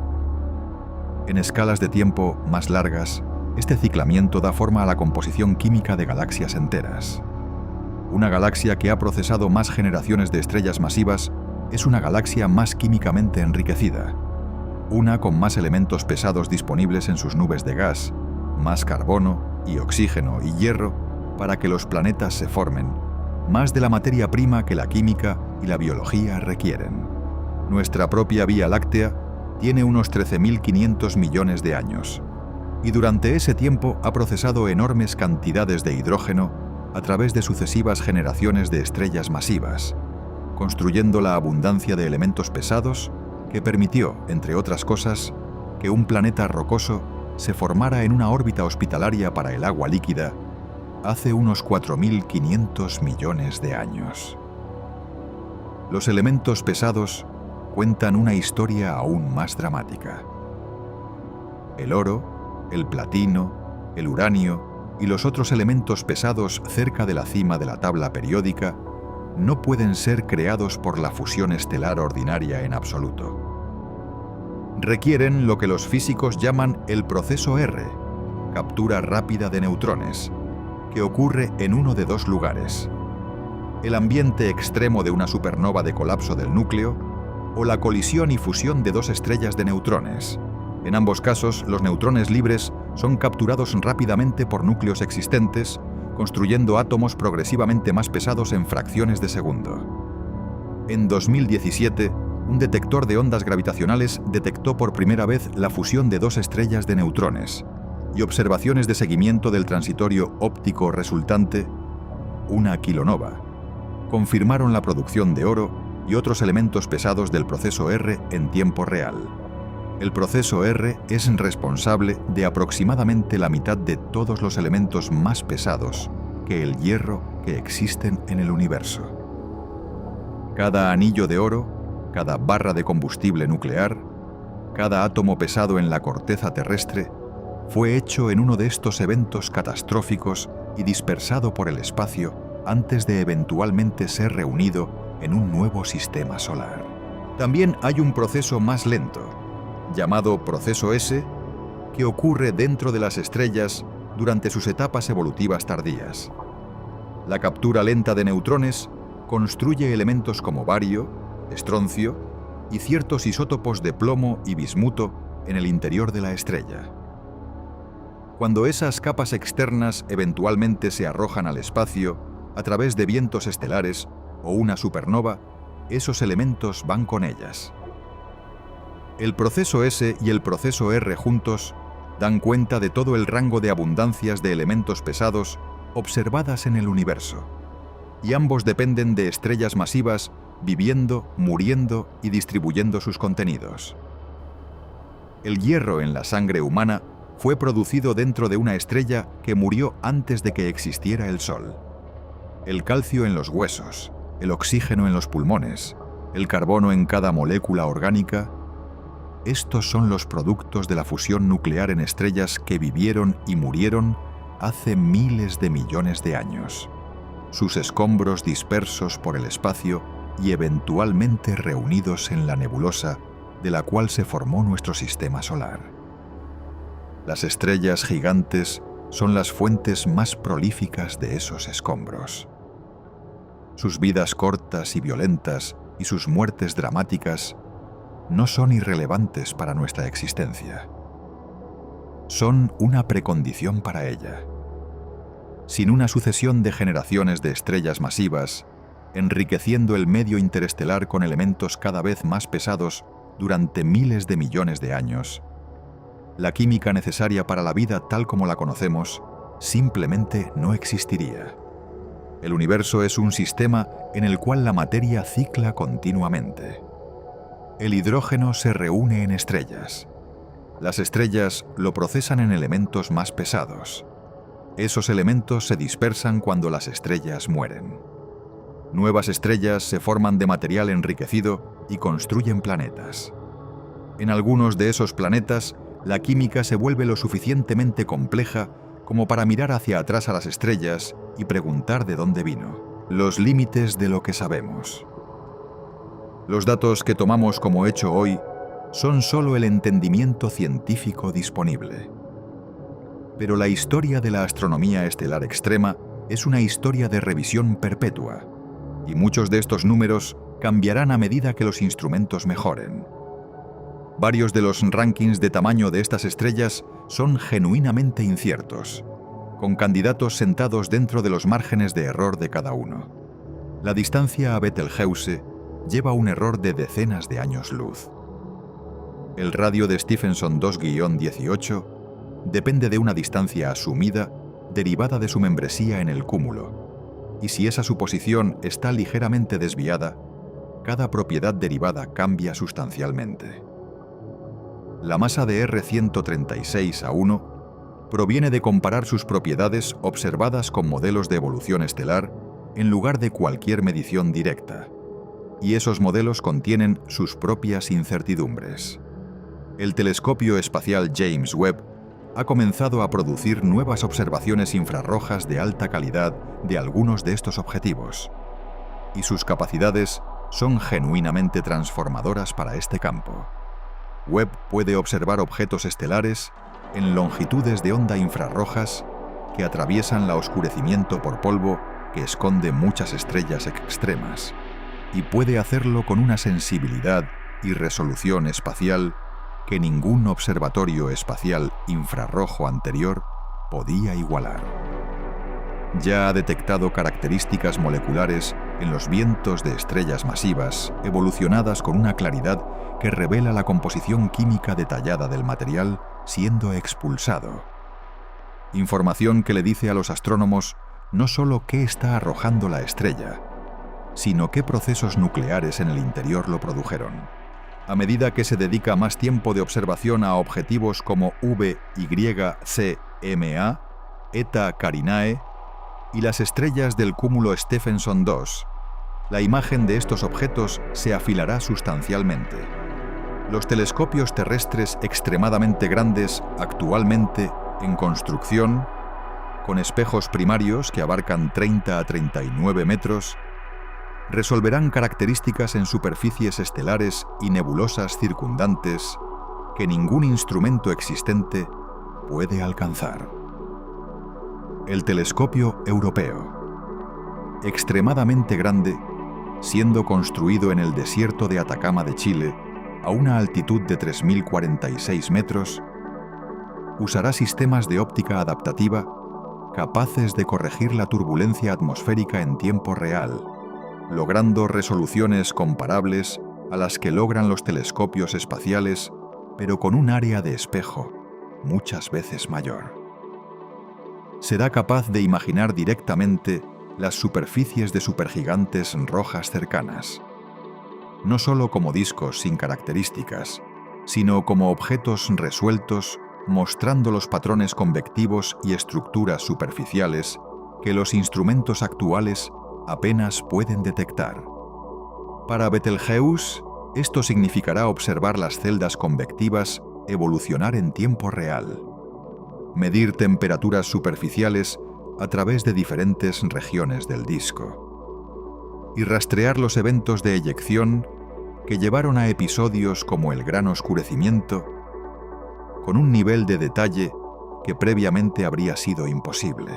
En escalas de tiempo más largas, este ciclamiento da forma a la composición química de galaxias enteras. Una galaxia que ha procesado más generaciones de estrellas masivas es una galaxia más químicamente enriquecida, una con más elementos pesados disponibles en sus nubes de gas, más carbono y oxígeno y hierro para que los planetas se formen, más de la materia prima que la química y la biología requieren. Nuestra propia Vía Láctea tiene unos 13.500 millones de años, y durante ese tiempo ha procesado enormes cantidades de hidrógeno a través de sucesivas generaciones de estrellas masivas, construyendo la abundancia de elementos pesados que permitió, entre otras cosas, que un planeta rocoso se formara en una órbita hospitalaria para el agua líquida hace unos 4.500 millones de años. Los elementos pesados cuentan una historia aún más dramática. El oro, el platino, el uranio y los otros elementos pesados cerca de la cima de la tabla periódica no pueden ser creados por la fusión estelar ordinaria en absoluto. Requieren lo que los físicos llaman el proceso R, captura rápida de neutrones, que ocurre en uno de dos lugares: el ambiente extremo de una supernova de colapso del núcleo o la colisión y fusión de dos estrellas de neutrones. En ambos casos, los neutrones libres son capturados rápidamente por núcleos existentes, construyendo átomos progresivamente más pesados en fracciones de segundo. En 2017, un detector de ondas gravitacionales detectó por primera vez la fusión de dos estrellas de neutrones, y observaciones de seguimiento del transitorio óptico resultante, una kilonova, confirmaron la producción de oro y otros elementos pesados del proceso R en tiempo real. El proceso R es responsable de aproximadamente la mitad de todos los elementos más pesados que el hierro que existen en el universo. Cada anillo de oro, cada barra de combustible nuclear, cada átomo pesado en la corteza terrestre, fue hecho en uno de estos eventos catastróficos y dispersado por el espacio antes de eventualmente ser reunido en un nuevo sistema solar. También hay un proceso más lento, llamado proceso S, que ocurre dentro de las estrellas durante sus etapas evolutivas tardías. La captura lenta de neutrones construye elementos como bario, estroncio y ciertos isótopos de plomo y bismuto en el interior de la estrella. Cuando esas capas externas eventualmente se arrojan al espacio a través de vientos estelares o una supernova, esos elementos van con ellas. El proceso S y el proceso R juntos dan cuenta de todo el rango de abundancias de elementos pesados observadas en el universo, y ambos dependen de estrellas masivas viviendo, muriendo y distribuyendo sus contenidos. El hierro en la sangre humana fue producido dentro de una estrella que murió antes de que existiera el Sol. El calcio en los huesos, el oxígeno en los pulmones, el carbono en cada molécula orgánica, estos son los productos de la fusión nuclear en estrellas que vivieron y murieron hace miles de millones de años. Sus escombros dispersos por el espacio y eventualmente reunidos en la nebulosa de la cual se formó nuestro sistema solar. Las estrellas gigantes son las fuentes más prolíficas de esos escombros. Sus vidas cortas y violentas y sus muertes dramáticas no son irrelevantes para nuestra existencia. Son una precondición para ella. Sin una sucesión de generaciones de estrellas masivas, enriqueciendo el medio interestelar con elementos cada vez más pesados durante miles de millones de años, la química necesaria para la vida tal como la conocemos simplemente no existiría. El universo es un sistema en el cual la materia cicla continuamente. El hidrógeno se reúne en estrellas. Las estrellas lo procesan en elementos más pesados. Esos elementos se dispersan cuando las estrellas mueren. Nuevas estrellas se forman de material enriquecido y construyen planetas. En algunos de esos planetas, la química se vuelve lo suficientemente compleja como para mirar hacia atrás a las estrellas y preguntar de dónde vino, los límites de lo que sabemos. Los datos que tomamos como hecho hoy son solo el entendimiento científico disponible. Pero la historia de la astronomía estelar extrema es una historia de revisión perpetua, y muchos de estos números cambiarán a medida que los instrumentos mejoren. Varios de los rankings de tamaño de estas estrellas son genuinamente inciertos, con candidatos sentados dentro de los márgenes de error de cada uno. La distancia a Betelgeuse lleva un error de decenas de años luz. El radio de Stephenson 2-18 depende de una distancia asumida derivada de su membresía en el cúmulo, y si esa suposición está ligeramente desviada, cada propiedad derivada cambia sustancialmente. La masa de R136A1 proviene de comparar sus propiedades observadas con modelos de evolución estelar en lugar de cualquier medición directa, y esos modelos contienen sus propias incertidumbres. El telescopio espacial James Webb ha comenzado a producir nuevas observaciones infrarrojas de alta calidad de algunos de estos objetivos, y sus capacidades son genuinamente transformadoras para este campo. Webb puede observar objetos estelares en longitudes de onda infrarrojas que atraviesan el oscurecimiento por polvo que esconde muchas estrellas extremas, y puede hacerlo con una sensibilidad y resolución espacial que ningún observatorio espacial infrarrojo anterior podía igualar. Ya ha detectado características moleculares en los vientos de estrellas masivas evolucionadas con una claridad que revela la composición química detallada del material siendo expulsado. Información que le dice a los astrónomos no solo qué está arrojando la estrella, sino qué procesos nucleares en el interior lo produjeron. A medida que se dedica más tiempo de observación a objetivos como VYCMA, Eta Carinae y las estrellas del cúmulo Stephenson 2, la imagen de estos objetos se afilará sustancialmente. Los telescopios terrestres extremadamente grandes, actualmente en construcción, con espejos primarios que abarcan 30 a 39 metros, resolverán características en superficies estelares y nebulosas circundantes que ningún instrumento existente puede alcanzar. El telescopio europeo, extremadamente grande, siendo construido en el desierto de Atacama de Chile, a una altitud de 3.046 metros, usará sistemas de óptica adaptativa capaces de corregir la turbulencia atmosférica en tiempo real, logrando resoluciones comparables a las que logran los telescopios espaciales, pero con un área de espejo muchas veces mayor. Será capaz de imaginar directamente las superficies de supergigantes rojas cercanas, no solo como discos sin características, sino como objetos resueltos mostrando los patrones convectivos y estructuras superficiales que los instrumentos actuales apenas pueden detectar. Para Betelgeuse, esto significará observar las celdas convectivas evolucionar en tiempo real, medir temperaturas superficiales a través de diferentes regiones del disco y rastrear los eventos de eyección que llevaron a episodios como el gran oscurecimiento con un nivel de detalle que previamente habría sido imposible.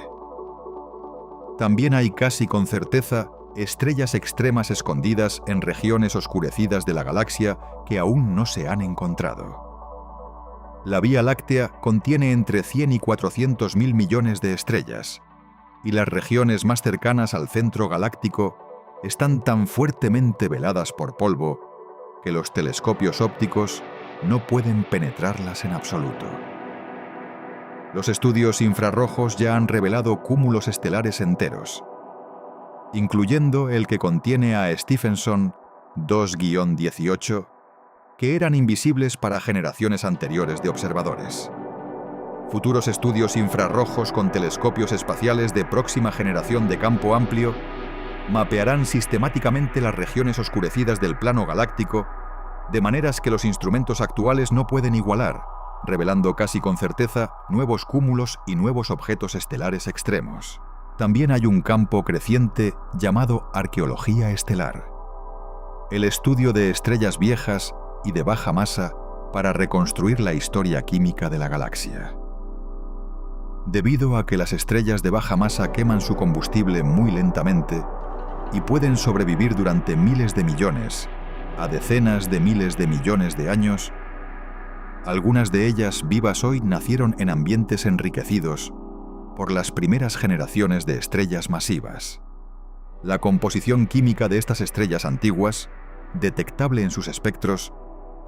También hay casi con certeza estrellas extremas escondidas en regiones oscurecidas de la galaxia que aún no se han encontrado. La Vía Láctea contiene entre 100 y 400 mil millones de estrellas, y las regiones más cercanas al centro galáctico están tan fuertemente veladas por polvo que los telescopios ópticos no pueden penetrarlas en absoluto. Los estudios infrarrojos ya han revelado cúmulos estelares enteros, incluyendo el que contiene a Stephenson 2-18, que eran invisibles para generaciones anteriores de observadores. Futuros estudios infrarrojos con telescopios espaciales de próxima generación de campo amplio mapearán sistemáticamente las regiones oscurecidas del plano galáctico de maneras que los instrumentos actuales no pueden igualar, revelando casi con certeza nuevos cúmulos y nuevos objetos estelares extremos. También hay un campo creciente llamado arqueología estelar, el estudio de estrellas viejas y de baja masa para reconstruir la historia química de la galaxia. Debido a que las estrellas de baja masa queman su combustible muy lentamente y pueden sobrevivir durante miles de millones a decenas de miles de millones de años, algunas de ellas vivas hoy nacieron en ambientes enriquecidos por las primeras generaciones de estrellas masivas. La composición química de estas estrellas antiguas, detectable en sus espectros,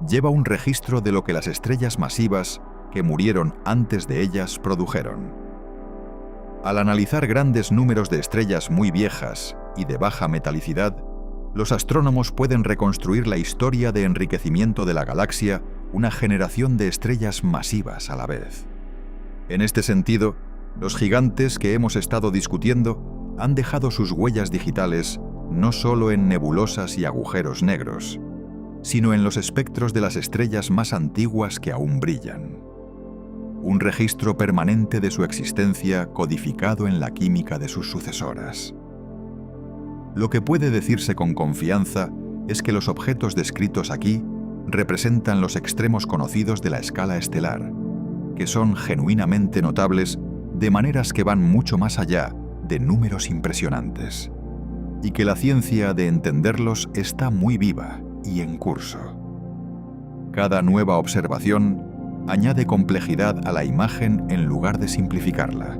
lleva un registro de lo que las estrellas masivas que murieron antes de ellas produjeron. Al analizar grandes números de estrellas muy viejas y de baja metalicidad, los astrónomos pueden reconstruir la historia de enriquecimiento de la galaxia una generación de estrellas masivas a la vez. En este sentido, los gigantes que hemos estado discutiendo han dejado sus huellas digitales no solo en nebulosas y agujeros negros, sino en los espectros de las estrellas más antiguas que aún brillan. Un registro permanente de su existencia codificado en la química de sus sucesoras. Lo que puede decirse con confianza es que los objetos descritos aquí representan los extremos conocidos de la escala estelar, que son genuinamente notables de maneras que van mucho más allá de números impresionantes, y que la ciencia de entenderlos está muy viva y en curso. Cada nueva observación añade complejidad a la imagen en lugar de simplificarla.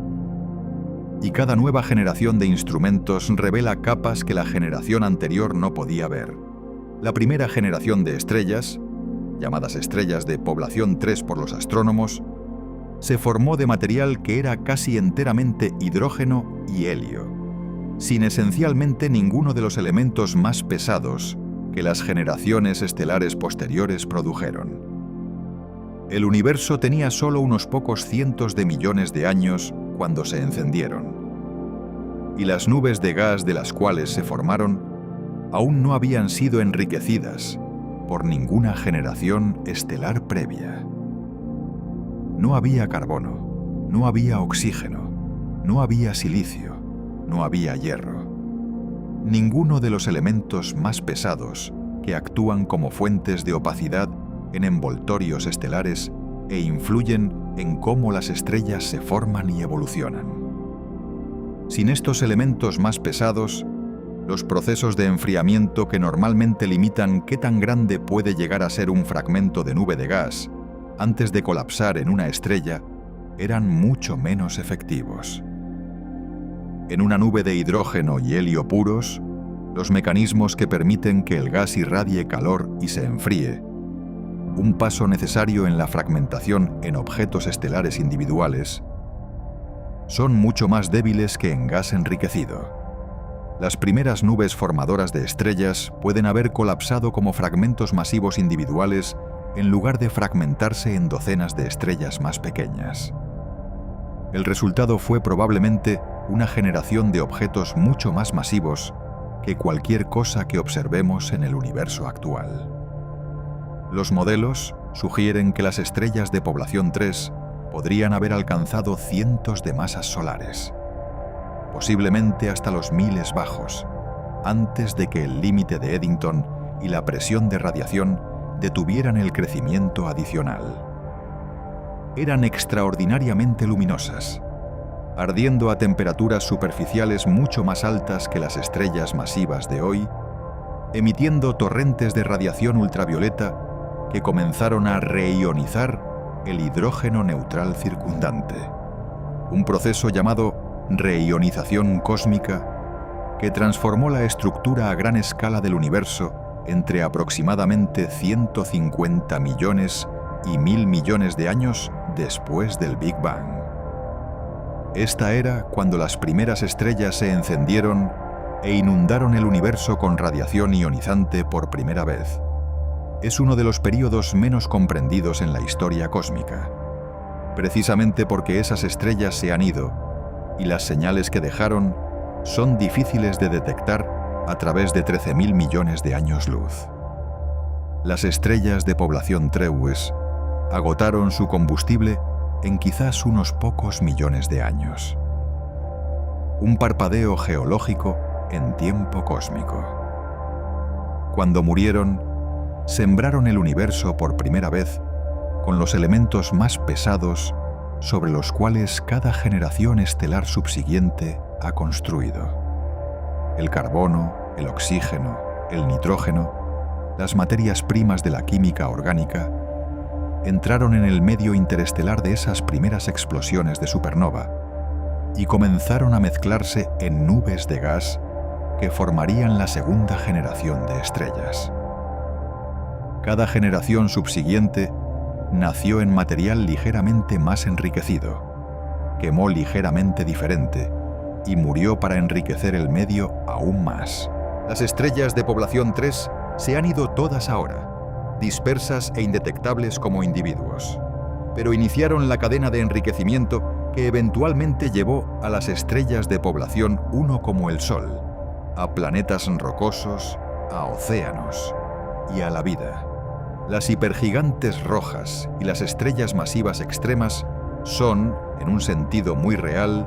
Y cada nueva generación de instrumentos revela capas que la generación anterior no podía ver. La primera generación de estrellas, llamadas estrellas de población 3 por los astrónomos, se formó de material que era casi enteramente hidrógeno y helio, sin esencialmente ninguno de los elementos más pesados que las generaciones estelares posteriores produjeron. El universo tenía solo unos pocos cientos de millones de años cuando se encendieron, y las nubes de gas de las cuales se formaron aún no habían sido enriquecidas por ninguna generación estelar previa. No había carbono, no había oxígeno, no había silicio, no había hierro. Ninguno de los elementos más pesados que actúan como fuentes de opacidad en envoltorios estelares e influyen en cómo las estrellas se forman y evolucionan. Sin estos elementos más pesados, los procesos de enfriamiento que normalmente limitan qué tan grande puede llegar a ser un fragmento de nube de gas antes de colapsar en una estrella eran mucho menos efectivos. En una nube de hidrógeno y helio puros, los mecanismos que permiten que el gas irradie calor y se enfríe, un paso necesario en la fragmentación en objetos estelares individuales, son mucho más débiles que en gas enriquecido. Las primeras nubes formadoras de estrellas pueden haber colapsado como fragmentos masivos individuales en lugar de fragmentarse en docenas de estrellas más pequeñas. El resultado fue probablemente una generación de objetos mucho más masivos que cualquier cosa que observemos en el universo actual. Los modelos sugieren que las estrellas de población 3 podrían haber alcanzado cientos de masas solares, posiblemente hasta los miles bajos, antes de que el límite de Eddington y la presión de radiación detuvieran el crecimiento adicional. Eran extraordinariamente luminosas, ardiendo a temperaturas superficiales mucho más altas que las estrellas masivas de hoy, emitiendo torrentes de radiación ultravioleta que comenzaron a reionizar el hidrógeno neutral circundante, un proceso llamado reionización cósmica que transformó la estructura a gran escala del universo entre aproximadamente 150 millones y 1.000 millones de años después del Big Bang. Esta era cuando las primeras estrellas se encendieron e inundaron el universo con radiación ionizante por primera vez. Es uno de los períodos menos comprendidos en la historia cósmica, precisamente porque esas estrellas se han ido y las señales que dejaron son difíciles de detectar a través de 13.000 millones de años luz. Las estrellas de población Trewes agotaron su combustible en quizás unos pocos millones de años. Un parpadeo geológico en tiempo cósmico. Cuando murieron, sembraron el universo por primera vez con los elementos más pesados sobre los cuales cada generación estelar subsiguiente ha construido. El carbono, el oxígeno, el nitrógeno, las materias primas de la química orgánica, entraron en el medio interestelar de esas primeras explosiones de supernova y comenzaron a mezclarse en nubes de gas que formarían la segunda generación de estrellas. Cada generación subsiguiente nació en material ligeramente más enriquecido, quemó ligeramente diferente y murió para enriquecer el medio aún más. Las estrellas de población 3 se han ido todas ahora, dispersas e indetectables como individuos, pero iniciaron la cadena de enriquecimiento que eventualmente llevó a las estrellas de población 1 como el Sol, a planetas rocosos, a océanos y a la vida. Las hipergigantes rojas y las estrellas masivas extremas son, en un sentido muy real,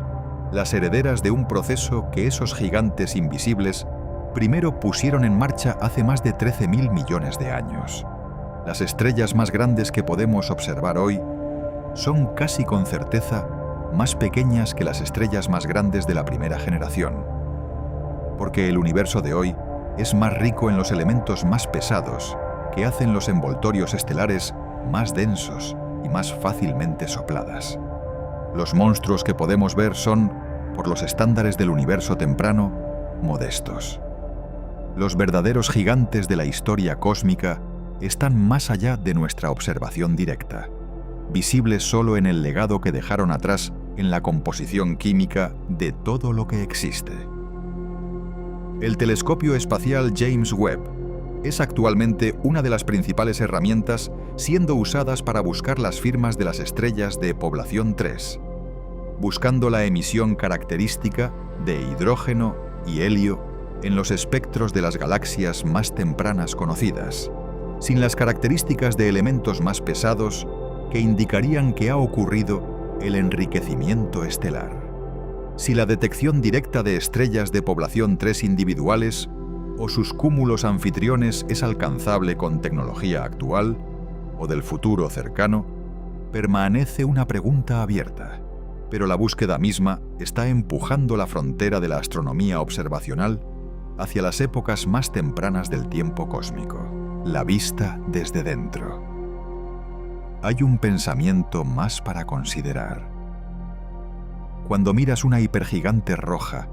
las herederas de un proceso que esos gigantes invisibles primero pusieron en marcha hace más de 13.000 millones de años. Las estrellas más grandes que podemos observar hoy son casi con certeza más pequeñas que las estrellas más grandes de la primera generación, porque el universo de hoy es más rico en los elementos más pesados que hacen los envoltorios estelares más densos y más fácilmente sopladas. Los monstruos que podemos ver son, por los estándares del universo temprano, modestos. Los verdaderos gigantes de la historia cósmica están más allá de nuestra observación directa, visibles solo en el legado que dejaron atrás en la composición química de todo lo que existe. El telescopio espacial James Webb es actualmente una de las principales herramientas siendo usadas para buscar las firmas de las estrellas de población 3, buscando la emisión característica de hidrógeno y helio en los espectros de las galaxias más tempranas conocidas, sin las características de elementos más pesados que indicarían que ha ocurrido el enriquecimiento estelar. Si la detección directa de estrellas de población 3 individuales o sus cúmulos anfitriones es alcanzable con tecnología actual o del futuro cercano, permanece una pregunta abierta, pero la búsqueda misma está empujando la frontera de la astronomía observacional hacia las épocas más tempranas del tiempo cósmico, la vista desde dentro. Hay un pensamiento más para considerar. Cuando miras una hipergigante roja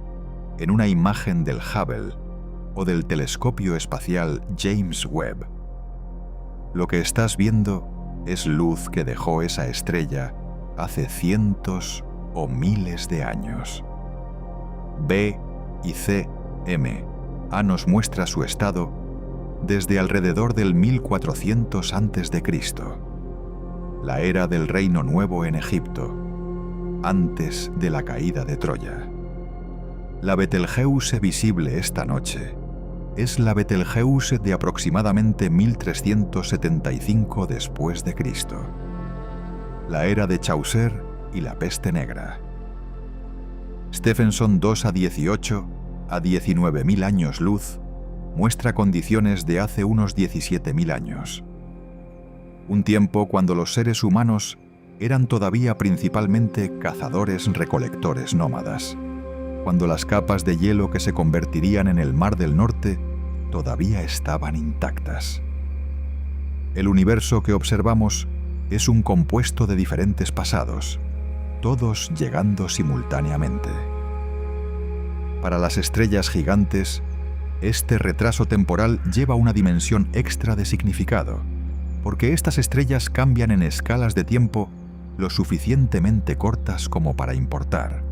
en una imagen del Hubble o del telescopio espacial James Webb, lo que estás viendo es luz que dejó esa estrella hace cientos o miles de años. B y C M A nos muestra su estado desde alrededor del 1400 a.C., la era del Reino Nuevo en Egipto, antes de la caída de Troya. La Betelgeuse visible esta noche es la Betelgeuse de aproximadamente 1375 después de Cristo, la era de Chaucer y la peste negra. Stephenson 2 a 18 a 19.000 años luz muestra condiciones de hace unos 17.000 años. Un tiempo cuando los seres humanos eran todavía principalmente cazadores-recolectores nómadas, cuando las capas de hielo que se convertirían en el Mar del Norte todavía estaban intactas. El universo que observamos es un compuesto de diferentes pasados, todos llegando simultáneamente. Para las estrellas gigantes, este retraso temporal lleva una dimensión extra de significado, porque estas estrellas cambian en escalas de tiempo lo suficientemente cortas como para importar.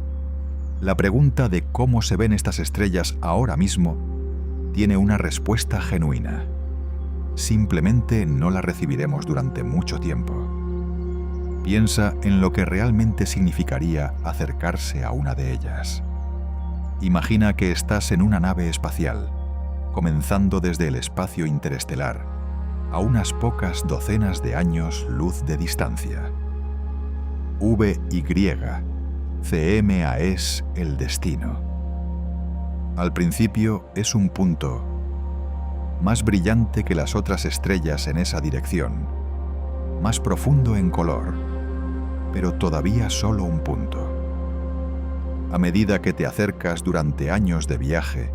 La pregunta de cómo se ven estas estrellas ahora mismo tiene una respuesta genuina. Simplemente no la recibiremos durante mucho tiempo. Piensa en lo que realmente significaría acercarse a una de ellas. Imagina que estás en una nave espacial, comenzando desde el espacio interestelar, a unas pocas docenas de años luz de distancia. VY, CMA es el destino. Al principio es un punto, más brillante que las otras estrellas en esa dirección, más profundo en color, pero todavía solo un punto. A medida que te acercas durante años de viaje,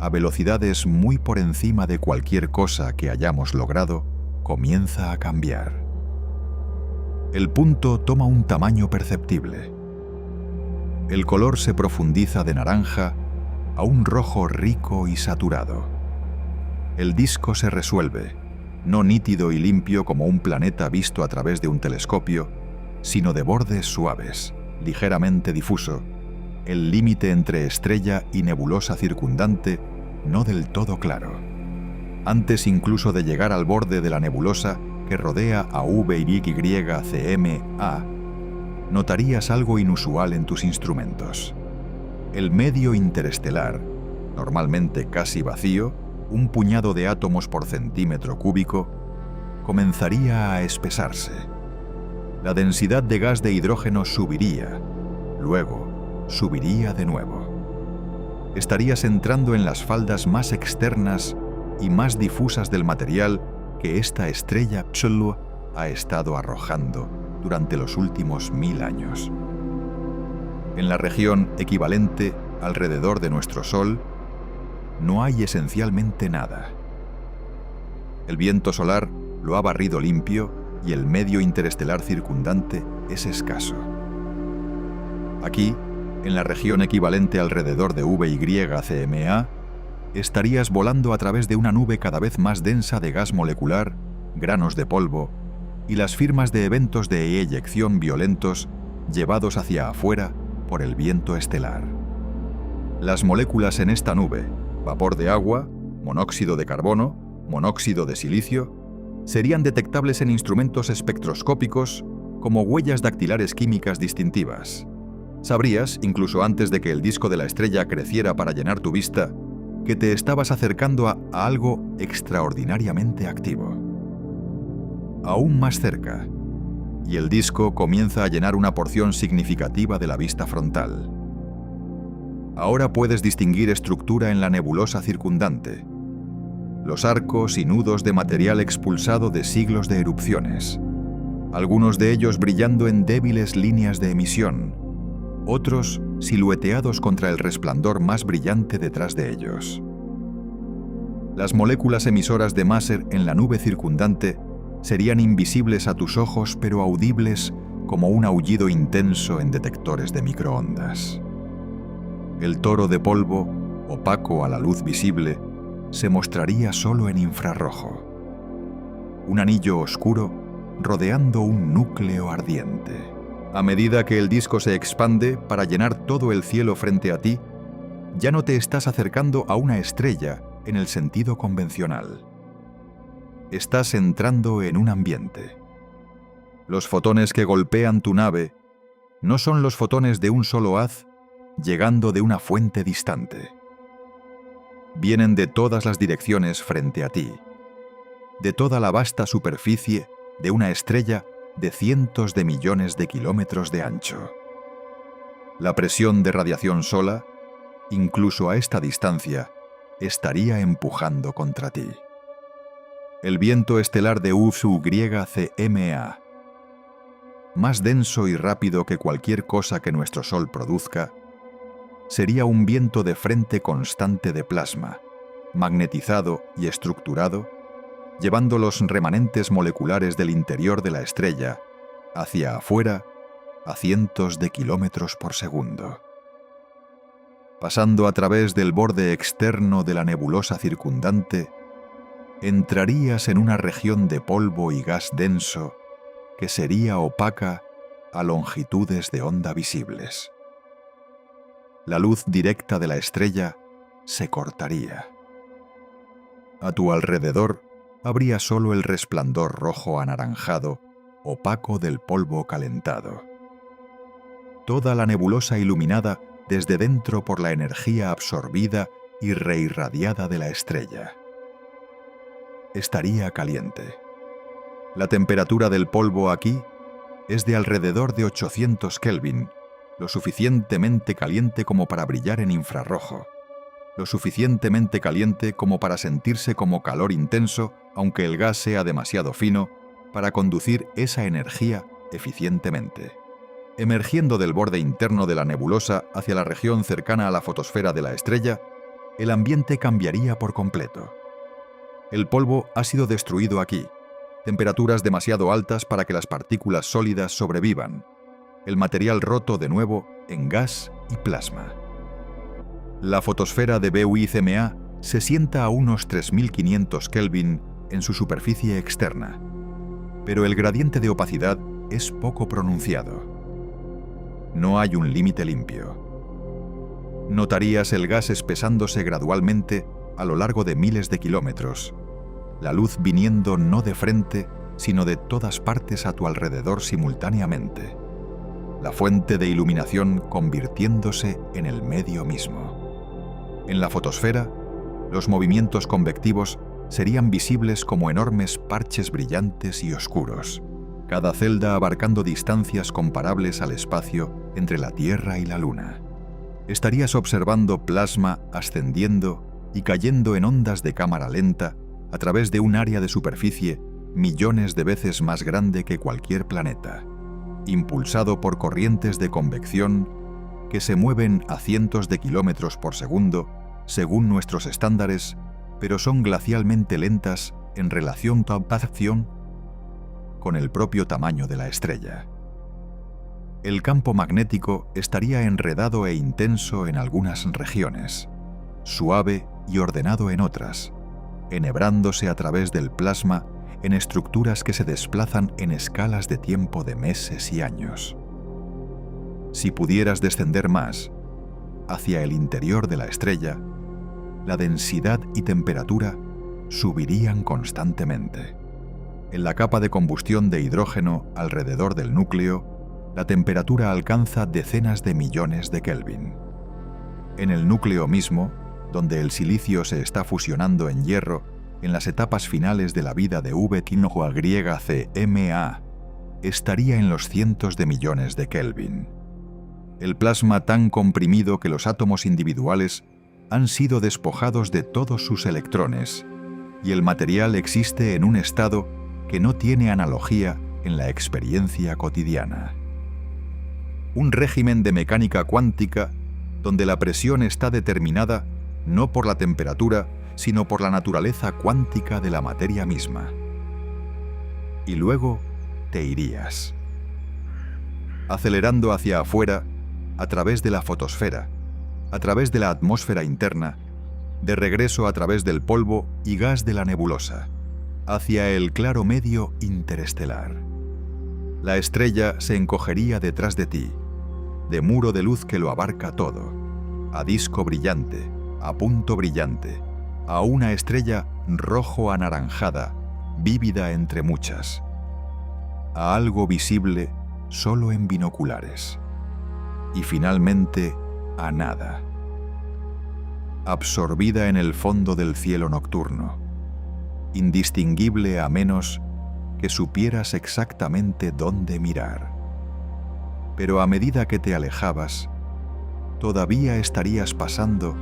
a velocidades muy por encima de cualquier cosa que hayamos logrado, comienza a cambiar. El punto toma un tamaño perceptible. El color se profundiza de naranja a un rojo rico y saturado. El disco se resuelve, no nítido y limpio como un planeta visto a través de un telescopio, sino de bordes suaves, ligeramente difuso, el límite entre estrella y nebulosa circundante no del todo claro. Antes incluso de llegar al borde de la nebulosa que rodea a VYCMA, notarías algo inusual en tus instrumentos. El medio interestelar, normalmente casi vacío, un puñado de átomos por centímetro cúbico, comenzaría a espesarse. La densidad de gas de hidrógeno subiría, luego subiría de nuevo. Estarías entrando en las faldas más externas y más difusas del material que esta estrella Psholu ha estado arrojando durante los últimos 1000 años. En la región equivalente alrededor de nuestro Sol, no hay esencialmente nada. El viento solar lo ha barrido limpio y el medio interestelar circundante es escaso. Aquí, en la región equivalente alrededor de VYCMA, estarías volando a través de una nube cada vez más densa de gas molecular, granos de polvo y las firmas de eventos de eyección violentos llevados hacia afuera por el viento estelar. Las moléculas en esta nube, vapor de agua, monóxido de carbono, monóxido de silicio, serían detectables en instrumentos espectroscópicos como huellas dactilares químicas distintivas. Sabrías, incluso antes de que el disco de la estrella creciera para llenar tu vista, que te estabas acercando a algo extraordinariamente activo. Aún más cerca, y el disco comienza a llenar una porción significativa de la vista frontal. Ahora puedes distinguir estructura en la nebulosa circundante, los arcos y nudos de material expulsado de siglos de erupciones, algunos de ellos brillando en débiles líneas de emisión, otros silueteados contra el resplandor más brillante detrás de ellos. Las moléculas emisoras de Maser en la nube circundante serían invisibles a tus ojos, pero audibles como un aullido intenso en detectores de microondas. El toro de polvo, opaco a la luz visible, se mostraría solo en infrarrojo. Un anillo oscuro rodeando un núcleo ardiente. A medida que el disco se expande para llenar todo el cielo frente a ti, ya no te estás acercando a una estrella en el sentido convencional. Estás entrando en un ambiente. Los fotones que golpean tu nave no son los fotones de un solo haz llegando de una fuente distante. Vienen de todas las direcciones frente a ti, de toda la vasta superficie de una estrella de cientos de millones de kilómetros de ancho. La presión de radiación sola, incluso a esta distancia, estaría empujando contra ti. El viento estelar de UVCMA, más denso y rápido que cualquier cosa que nuestro Sol produzca, sería un viento de frente constante de plasma, magnetizado y estructurado, llevando los remanentes moleculares del interior de la estrella hacia afuera a cientos de kilómetros por segundo. Pasando a través del borde externo de la nebulosa circundante, entrarías en una región de polvo y gas denso que sería opaca a longitudes de onda visibles. La luz directa de la estrella se cortaría. A tu alrededor habría solo el resplandor rojo anaranjado, opaco del polvo calentado. Toda la nebulosa iluminada desde dentro por la energía absorbida y reirradiada de la estrella. Estaría caliente. La temperatura del polvo aquí es de alrededor de 800 Kelvin, lo suficientemente caliente como para brillar en infrarrojo, lo suficientemente caliente como para sentirse como calor intenso, aunque el gas sea demasiado fino, para conducir esa energía eficientemente. Emergiendo del borde interno de la nebulosa hacia la región cercana a la fotosfera de la estrella, el ambiente cambiaría por completo. El polvo ha sido destruido aquí, temperaturas demasiado altas para que las partículas sólidas sobrevivan, el material roto de nuevo en gas y plasma. La fotosfera de BUICMA se sienta a unos 3500 Kelvin en su superficie externa, pero el gradiente de opacidad es poco pronunciado. No hay un límite limpio. Notarías el gas espesándose gradualmente a lo largo de miles de kilómetros, la luz viniendo no de frente, sino de todas partes a tu alrededor simultáneamente, la fuente de iluminación convirtiéndose en el medio mismo. En la fotosfera, los movimientos convectivos serían visibles como enormes parches brillantes y oscuros, cada celda abarcando distancias comparables al espacio entre la Tierra y la Luna. Estarías observando plasma ascendiendo y cayendo en ondas de cámara lenta a través de un área de superficie millones de veces más grande que cualquier planeta, impulsado por corrientes de convección que se mueven a cientos de kilómetros por segundo según nuestros estándares, pero son glacialmente lentas en relación con el propio tamaño de la estrella. El campo magnético estaría enredado e intenso en algunas regiones, suave y ordenado en otras, enhebrándose a través del plasma en estructuras que se desplazan en escalas de tiempo de meses y años. Si pudieras descender más, hacia el interior de la estrella, la densidad y temperatura subirían constantemente. En la capa de combustión de hidrógeno alrededor del núcleo, la temperatura alcanza decenas de millones de Kelvin. En el núcleo mismo, donde el silicio se está fusionando en hierro, en las etapas finales de la vida de V-CMA, estaría en los cientos de millones de Kelvin. El plasma tan comprimido que los átomos individuales han sido despojados de todos sus electrones, y el material existe en un estado que no tiene analogía en la experiencia cotidiana. Un régimen de mecánica cuántica donde la presión está determinada no por la temperatura, sino por la naturaleza cuántica de la materia misma. Y luego te irías, acelerando hacia afuera, a través de la fotosfera, a través de la atmósfera interna, de regreso a través del polvo y gas de la nebulosa, hacia el claro medio interestelar. La estrella se encogería detrás de ti, de muro de luz que lo abarca todo, a disco brillante, a punto brillante, a una estrella rojo-anaranjada, vívida entre muchas, a algo visible solo en binoculares, y finalmente a nada, absorbida en el fondo del cielo nocturno, indistinguible a menos que supieras exactamente dónde mirar. Pero a medida que te alejabas, todavía estarías pasando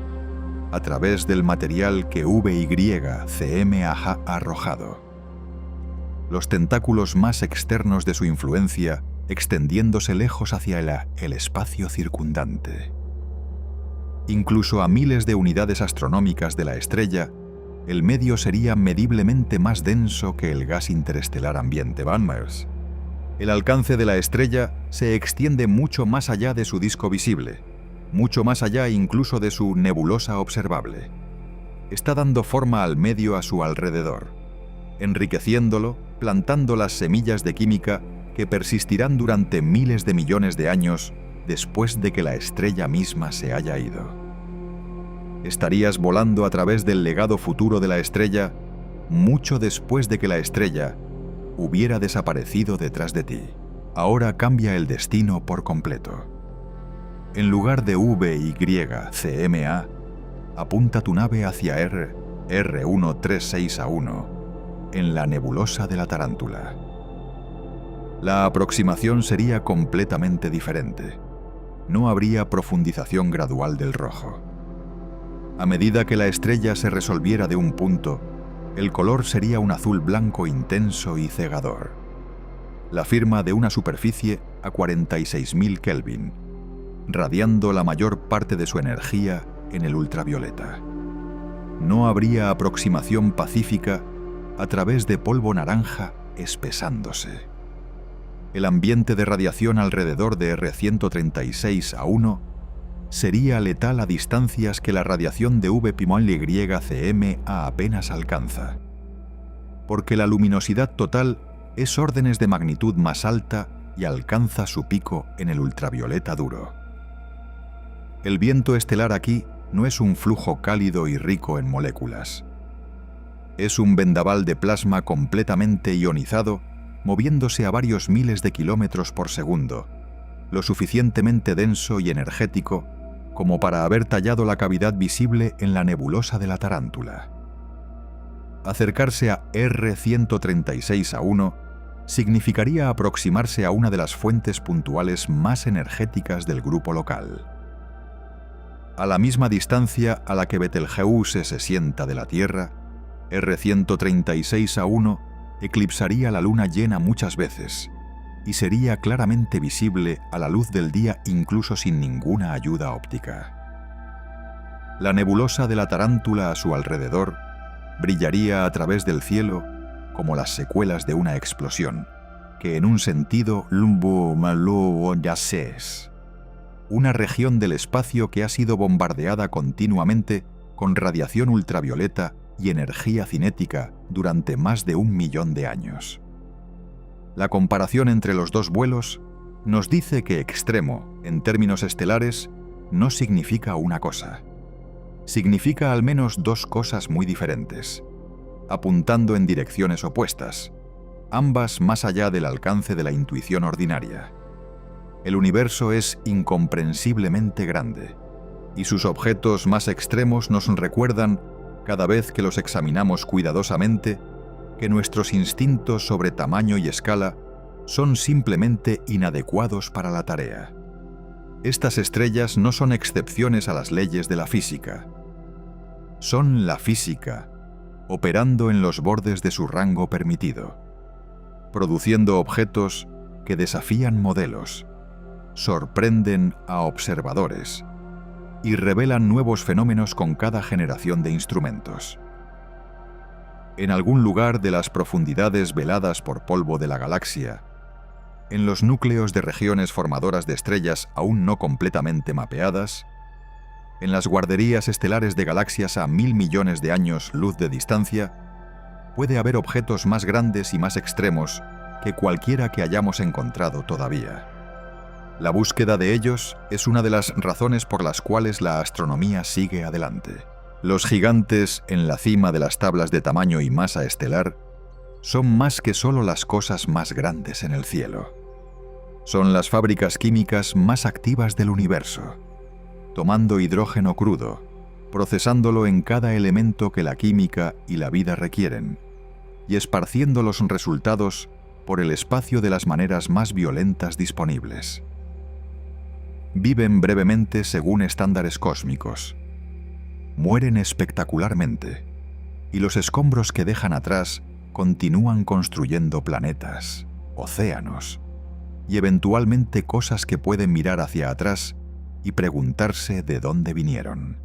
a través del material que VY-CM ha arrojado. Los tentáculos más externos de su influencia extendiéndose lejos hacia el espacio circundante. Incluso a miles de unidades astronómicas de la estrella, el medio sería mediblemente más denso que el gas interestelar ambiente Van Mers. El alcance de la estrella se extiende mucho más allá de su disco visible, mucho más allá incluso de su nebulosa observable. Está dando forma al medio a su alrededor, enriqueciéndolo, plantando las semillas de química que persistirán durante miles de millones de años después de que la estrella misma se haya ido. Estarías volando a través del legado futuro de la estrella mucho después de que la estrella hubiera desaparecido detrás de ti. Ahora cambia el destino por completo. En lugar de VY-CMA, apunta tu nave hacia R136A1, en la nebulosa de la Tarántula. La aproximación sería completamente diferente. No habría profundización gradual del rojo. A medida que la estrella se resolviera de un punto, el color sería un azul blanco intenso y cegador. La firma de una superficie a 46.000 Kelvin, radiando la mayor parte de su energía en el ultravioleta. No habría aproximación pacífica a través de polvo naranja espesándose. El ambiente de radiación alrededor de R136A1 sería letal a distancias que la radiación de VY-CM apenas alcanza, porque la luminosidad total es órdenes de magnitud más alta y alcanza su pico en el ultravioleta duro. El viento estelar aquí no es un flujo cálido y rico en moléculas. Es un vendaval de plasma completamente ionizado moviéndose a varios miles de kilómetros por segundo, lo suficientemente denso y energético como para haber tallado la cavidad visible en la nebulosa de la Tarántula. Acercarse a R136A1 significaría aproximarse a una de las fuentes puntuales más energéticas del grupo local. A la misma distancia a la que Betelgeuse se sienta de la Tierra, R136A1 eclipsaría la luna llena muchas veces y sería claramente visible a la luz del día incluso sin ninguna ayuda óptica. La nebulosa de la Tarántula a su alrededor brillaría a través del cielo como las secuelas de una explosión, que en un sentido es una región del espacio que ha sido bombardeada continuamente con radiación ultravioleta y energía cinética durante más de 1 millón de años. La comparación entre los dos vuelos nos dice que extremo, en términos estelares, no significa una cosa. significa al menos dos cosas muy diferentes, apuntando en direcciones opuestas, ambas más allá del alcance de la intuición ordinaria. El universo es incomprensiblemente grande, y sus objetos más extremos nos recuerdan, cada vez que los examinamos cuidadosamente, que nuestros instintos sobre tamaño y escala son simplemente inadecuados para la tarea. Estas estrellas no son excepciones a las leyes de la física. Son la física, operando en los bordes de su rango permitido, produciendo objetos que desafían modelos, sorprenden a observadores y revelan nuevos fenómenos con cada generación de instrumentos. En algún lugar de las profundidades veladas por polvo de la galaxia, en los núcleos de regiones formadoras de estrellas aún no completamente mapeadas, en las guarderías estelares de galaxias a 1000 millones de años luz de distancia, puede haber objetos más grandes y más extremos que cualquiera que hayamos encontrado todavía. La búsqueda de ellos es una de las razones por las cuales la astronomía sigue adelante. Los gigantes en la cima de las tablas de tamaño y masa estelar son más que solo las cosas más grandes en el cielo. Son las fábricas químicas más activas del universo, tomando hidrógeno crudo, procesándolo en cada elemento que la química y la vida requieren, y esparciendo los resultados por el espacio de las maneras más violentas disponibles. Viven brevemente según estándares cósmicos, mueren espectacularmente, y los escombros que dejan atrás continúan construyendo planetas, océanos, y eventualmente cosas que pueden mirar hacia atrás y preguntarse de dónde vinieron.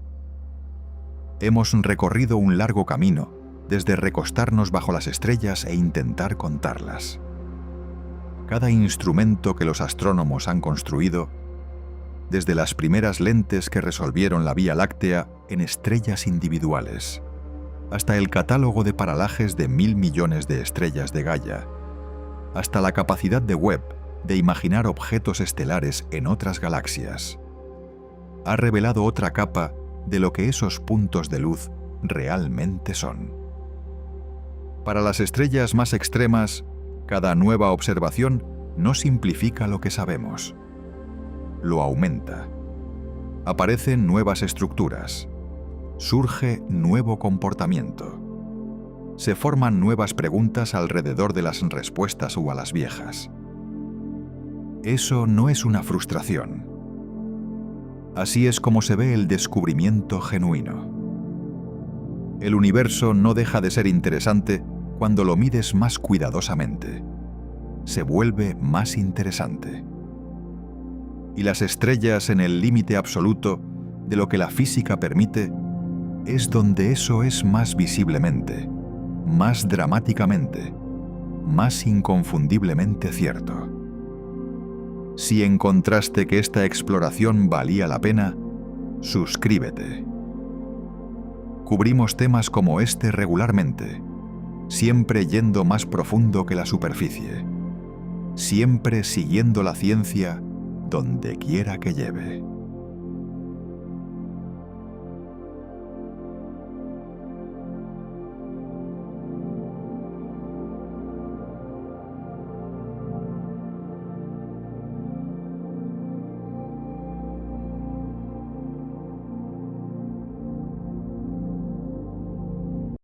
Hemos recorrido un largo camino desde recostarnos bajo las estrellas e intentar contarlas. Cada instrumento que los astrónomos han construido, desde las primeras lentes que resolvieron la Vía Láctea en estrellas individuales, hasta el catálogo de paralajes de 1000 millones de estrellas de Gaia, hasta la capacidad de Webb de imaginar objetos estelares en otras galaxias, ha revelado otra capa de lo que esos puntos de luz realmente son. Para las estrellas más extremas, cada nueva observación no simplifica lo que sabemos, lo aumenta. Aparecen nuevas estructuras, surge nuevo comportamiento, se forman nuevas preguntas alrededor de las respuestas o a las viejas. Eso no es una frustración. Así es como se ve el descubrimiento genuino. El universo no deja de ser interesante cuando lo mides más cuidadosamente. Se vuelve más interesante. Y las estrellas en el límite absoluto de lo que la física permite es donde eso es más visiblemente, más dramáticamente, más inconfundiblemente cierto. Si encontraste que esta exploración valía la pena, suscríbete. Cubrimos temas como este regularmente, siempre yendo más profundo que la superficie, siempre siguiendo la ciencia donde quiera que lleve.